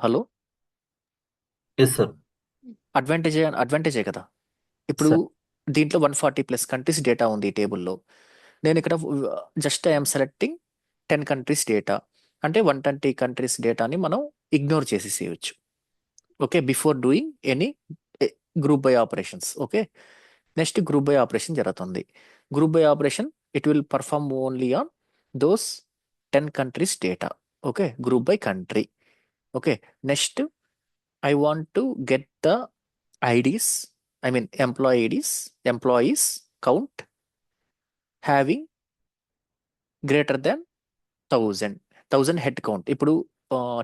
Hello, yes sir. అడ్వాంటేజే కదా. ఇప్పుడు సార్ దీంట్లో 140+ కంట్రీస్ డేటా ఉంది ఈ టేబుల్లో. నేను ఇక్కడ just I'm selecting 10 countries data అంటే 120 కంట్రీస్ డేటాని మనం ఇగ్నోర్ చేసేసేయచ్చు. Okay, before doing any group by operations. Okay, next group by operation జరుగుతుంది. Group by operation it will perform only on those 10 countries data. Okay, group by country. Okay, next I want to get the IDs, I mean employees count having greater than 1000 head count. ఇప్పుడు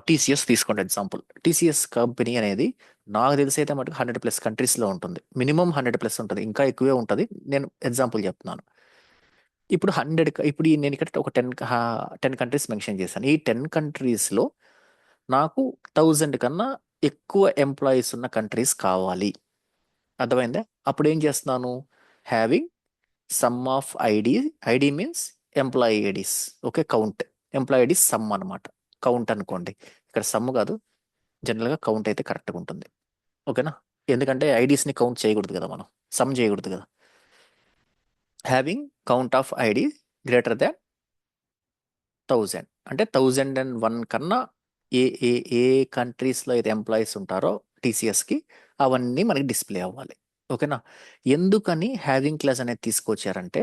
TCS తీసుకోండి example. TCS company అనేది నాకు తెలిసి అయితే మటుకు 100+ కంట్రీస్లో ఉంటుంది. Minimum 100+ ఉంటుంది, ఇంకా ఎక్కువే ఉంటుంది. నేను ఎగ్జాంపుల్ చెప్తున్నాను. ఇప్పుడు నేను ఇక్కడ ఒక 10 కంట్రీస్ మెన్షన్ చేశాను. ఈ 10 కంట్రీస్లో నాకు 1000 కన్నా ఎక్కువ ఎంప్లాయీస్ ఉన్న కంట్రీస్ కావాలి. అర్థమైందా? అప్పుడు ఏం చేస్తున్నాను? Having some of ID means employee IDs. Okay, count employee IDs some అనమాట. కౌంట్ అనుకోండి, ఇక్కడ సమ్ కాదు, జనరల్గా కౌంట్ అయితే కరెక్ట్గా ఉంటుంది. ఓకేనా? ఎందుకంటే ఐడీస్ని కౌంట్ చేయకూడదు కదా, మనం సమ్ చేయకూడదు కదా. Having count of ID greater than 1000 అంటే 1001 కన్నా ఏ ఏ ఏ కంట్రీస్లో అయితే ఎంప్లాయీస్ ఉంటారో టీసీఎస్కి అవన్నీ మనకి డిస్ప్లే అవ్వాలి. ఓకేనా? ఎందుకని హ్యావింగ్ క్లాస్ అనేది తీసుకొచ్చారంటే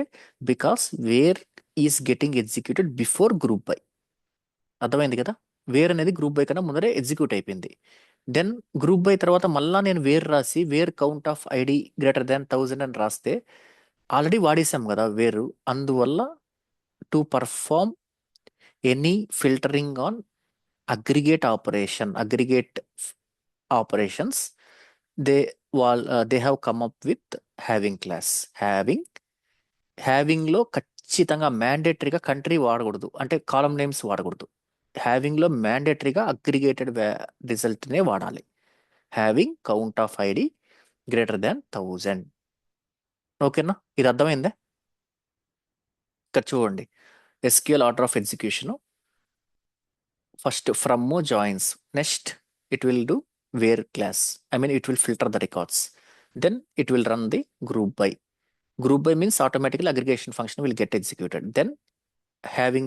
because where is getting executed before group by. అర్థమైంది కదా? వేర్ అనేది గ్రూప్ బై కన్నా ముందరే ఎగ్జిక్యూట్ అయిపోయింది. దెన్ గ్రూప్ బై తర్వాత మళ్ళా నేను వేర్ రాసి where count of ID greater than 1000 అని రాస్తే ఆల్రెడీ వాడేసాం కదా వేరు. అందువల్ల to perform any filtering on aggregate operations they have come up with having class. Having లో ఖచ్చితంగా మ్యాండేటరీగా కంట్రీ వాడకూడదు, అంటే కాలం నేమ్స్ వాడకూడదు. హ్యావింగ్ లో మ్యాండేటరీగా అగ్రిగేటెడ్ రిజల్ట్ నే వాడాలి. Having count of ID greater than 1000. ఓకేనా? ఇది అర్థమైందే? ఇక్కడ చూడండి, SQL order of execution. First from joins, next it will do where class, I mean it will filter the records, then it will run the group by means automatically aggregation function will get executed, then having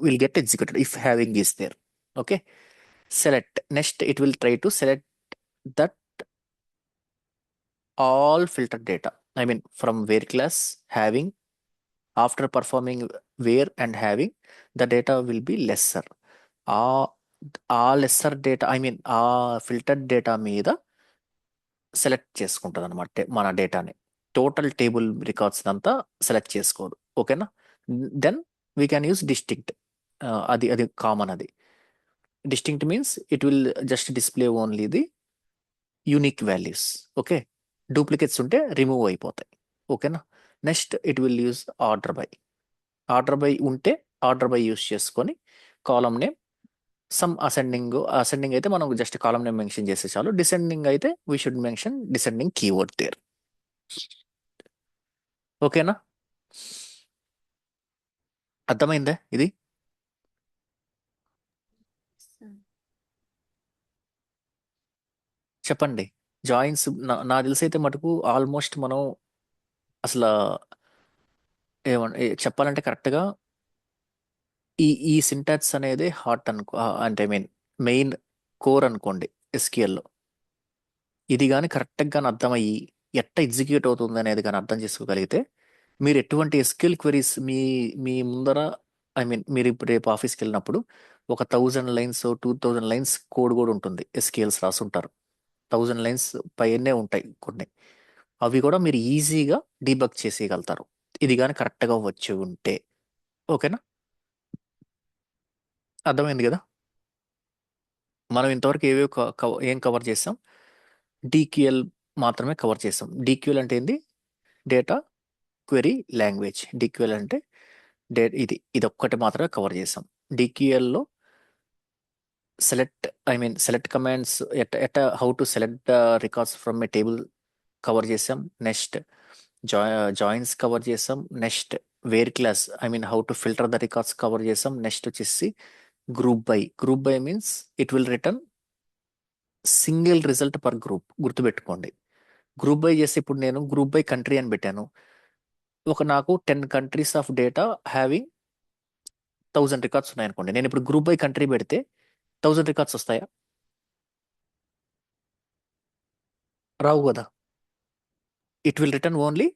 will get executed if having is there. Okay, select, next it will try to select that all filtered data, I mean from where class having. After performing where and having, the data will be lesser. ఆ lesser data, I mean ఆ filtered data మీద select చేసుకుంటుంది అనమాట మన డేటాని. Total table records అంతా select చేసుకోదు. ఓకేనా? Then we can use distinct. అది కామన్. అది distinct means it will just display only the unique values. Okay, duplicates ఉంటే రిమూవ్ అయిపోతాయి. ఓకేనా? Next it will use order by ఉంటే ఆర్డర్ బై యూస్ చేసుకొని కాలం నేమ్ సమ్ అసెండింగ్ అయితే మనం just కాలం name mention చేస్తే చాలు. డిసెండింగ్ అయితే we should mention descending keyword there. ఓకేనా? అర్థమైందా ఇది? చెప్పండి. జాయిన్స్ నాకు తెలిసైతే మటుకు ఆల్మోస్ట్ మనం అసలు చెప్పాలంటే కరెక్ట్గా ఈ సింటాక్స్ అనేది హార్ట్ అనుకో అంటే మెయిన్ కోర్ అనుకోండి ఎస్క్యూఎల్లో. ఇది కానీ కరెక్ట్గా కానీ అర్థమయ్యి ఎట్ట ఎగ్జిక్యూట్ అవుతుంది అనేది కానీ అర్థం చేసుకోగలిగితే మీరు ఎటువంటి ఎస్క్యూఎల్ క్వెరీస్ మీ మీ ముందర మీరు ఇప్పుడు రేపు ఆఫీస్కి వెళ్ళినప్పుడు ఒక 1000 లైన్స్ 2000 లైన్స్ కోడ్ కూడా ఉంటుంది. ఎస్క్యూఎల్స్ రాసుంటారు. 1000 లైన్స్ పైనే ఉంటాయి కొన్ని. అవి కూడా మీరు ఈజీగా డీబగ్ చేసేయగలుగుతారు ఇది కానీ కరెక్ట్గా వచ్చి ఉంటే. ఓకేనా? అర్థమైంది కదా? మనం ఇంతవరకు ఏం కవర్ చేసాం? డిక్యూఎల్ మాత్రమే కవర్ చేసాం. డిక్యూఎల్ అంటే ఏంది? Data query language. డిక్యూఎల్ అంటే ఇది ఒక్కటి మాత్రమే కవర్ చేసాం. డిక్యూఎల్లో select commands how to select records from a table cover చేసాం. నెక్స్ట్ జాయిన్స్ కవర్ చేసాం. Next where clause how to filter the records cover చేసాం. నెక్స్ట్ వచ్చేసి group by means it will return single result per group. గుర్తుపెట్టుకోండి. Group by చేస్తే ఇప్పుడు నేను group by country అని పెట్టాను. నాకు 10 countries of data having 1000 records ఉన్నాయనుకోండి. నేను ఇప్పుడు గ్రూప్ బై కంట్రీ పెడితే 1000 రికార్డ్స్ వస్తాయా? రావు కదా. ఇట్ విల్ రిటర్న్ ఓన్లీ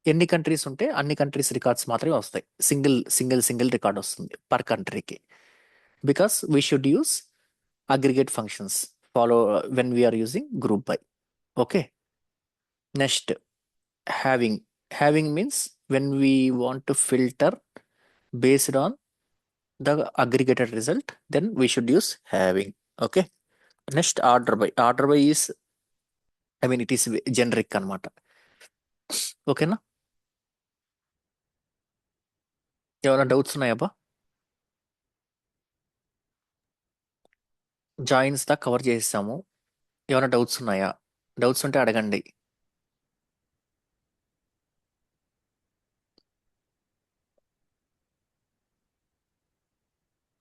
ఎన్ని కంట్రీస్ ఉంటే అన్ని కంట్రీస్ రికార్డ్స్ మాత్రమే వస్తాయి. సింగిల్ రికార్డ్ వస్తుంది పర్ కంట్రీకి. Because we should use aggregate functions follow when we are using group by. Okay. Next having means when we want to filter based on the aggregated result, then we should use having. Okay. Next, order by is it is generic అనమాట. ఓకేనా? ఏమైనా doubts ఉన్నాయబ్బా? Joins దా cover చేసాము. ఏమైనా doubts ఉన్నాయా? Doubts ఉంటే అడగండి.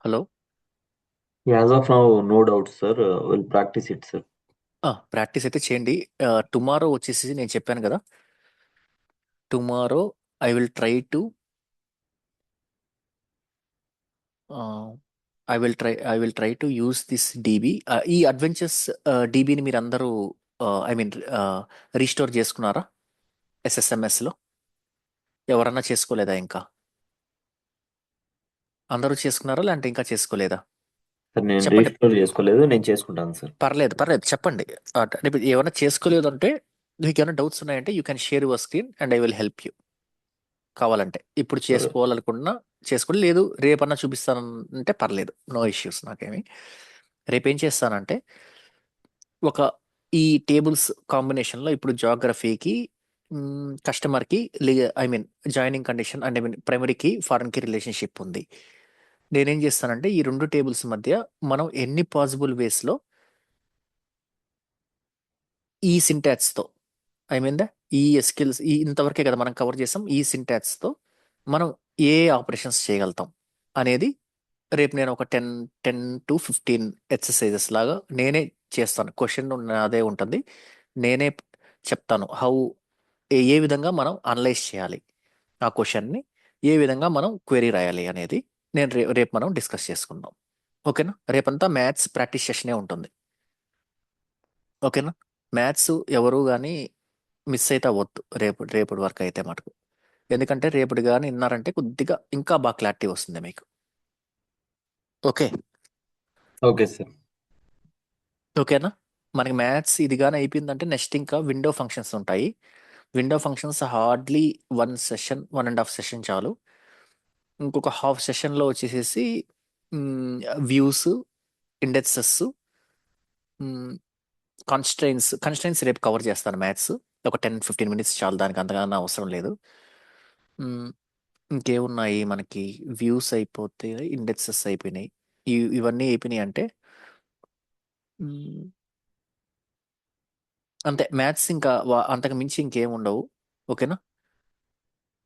Hello. As of now no doubt sir, will practice it sir. Practice అయితే చేయండి. టుమారో వచ్చేసి నేను చెప్పాను కదా, tomorrow I will try to use this DB. ఈ అడ్వెంచర్స్ డీబీని మీరు అందరూ రీస్టోర్ చేసుకున్నారా ఎస్ఎస్ఎంఎస్లో? ఎవరన్నా చేసుకోలేదా? ఇంకా అందరూ చేసుకున్నారా లేదంటే ఇంకా చేసుకోలేదా? సార్ నేను చెప్పండి. రీస్టోర్ చేసుకోలేదు, నేను చేసుకుంటాను సార్. పర్లేదు చెప్పండి. ఇప్పుడు ఏమైనా చేసుకోలేదు అంటే మీకు ఏమైనా డౌట్స్ ఉన్నాయంటే you can share your screen and I will help you. కావాలంటే ఇప్పుడు చేసుకోవాలనుకున్నా చేసుకోండి, లేదు రేపన్నా చూపిస్తానంటే పర్లేదు, నో ఇష్యూస్ నాకేమి. రేపేం చేస్తానంటే ఈ టేబుల్స్ కాంబినేషన్లో ఇప్పుడు జాగ్రఫీకి కస్టమర్కి జాయినింగ్ కండిషన్ అండ్ ప్రైమరీకి ఫారెన్కి రిలేషన్షిప్ ఉంది. నేనేం చేస్తానంటే ఈ 2 టేబుల్స్ మధ్య మనం ఎన్ని పాసిబుల్ వేస్లో ఈ సింటాక్స్తో ఈ స్కిల్స్ ఇంతవరకే కదా మనం కవర్ చేసాం. ఈ సింటాక్స్తో మనం ఏ ఆపరేషన్స్ చేయగలుగుతాం అనేది రేపు నేను ఒక 10 to 15 ఎక్సర్సైజెస్ లాగా నేనే చేస్తాను. క్వశ్చన్ అదే ఉంటుంది, నేనే చెప్తాను ఏ విధంగా మనం అనలైజ్ చేయాలి, ఆ క్వశ్చన్ని ఏ విధంగా మనం క్వెరీ రాయాలి అనేది నేను రేపు మనం డిస్కస్ చేసుకుందాం. ఓకేనా? రేపంతా మ్యాథ్స్ ప్రాక్టీస్ సెషనే ఉంటుంది. ఓకేనా? మ్యాథ్స్ ఎవరు కానీ మిస్ అయితే అవ్వద్దు రేపటి వరకు అయితే మటుకు. ఎందుకంటే రేపటి కానీ విన్నారంటే కొద్దిగా ఇంకా బాగా క్లారిటీ వస్తుంది మీకు. ఓకే. Okay sir. ఓకేనా? మనకి మ్యాథ్స్ ఇది కానీ అయిపోయిందంటే నెక్స్ట్ ఇంకా విండో ఫంక్షన్స్ ఉంటాయి. విండో ఫంక్షన్స్ హార్డ్లీ 1.5 సెషన్ చాలు. ఇంకొక హాఫ్ సెషన్లో వచ్చేసేసి వ్యూస్, ఇండెక్సెస్, కన్స్ట్రైన్స్ రేపు కవర్ చేస్తాను. మ్యాథ్స్ ఒక 10-15 మినిట్స్ చాలు, దానికి అంతగానో అవసరం లేదు. ఇంకేమున్నాయి మనకి? వ్యూస్ అయిపోతే ఇండెక్సెస్ అయిపోయినాయి. ఇవన్నీ అయిపోయినాయి అంటే అంతే. మ్యాథ్స్ ఇంకా అంతకు మించి ఇంకేం ఉండవు. ఓకేనా?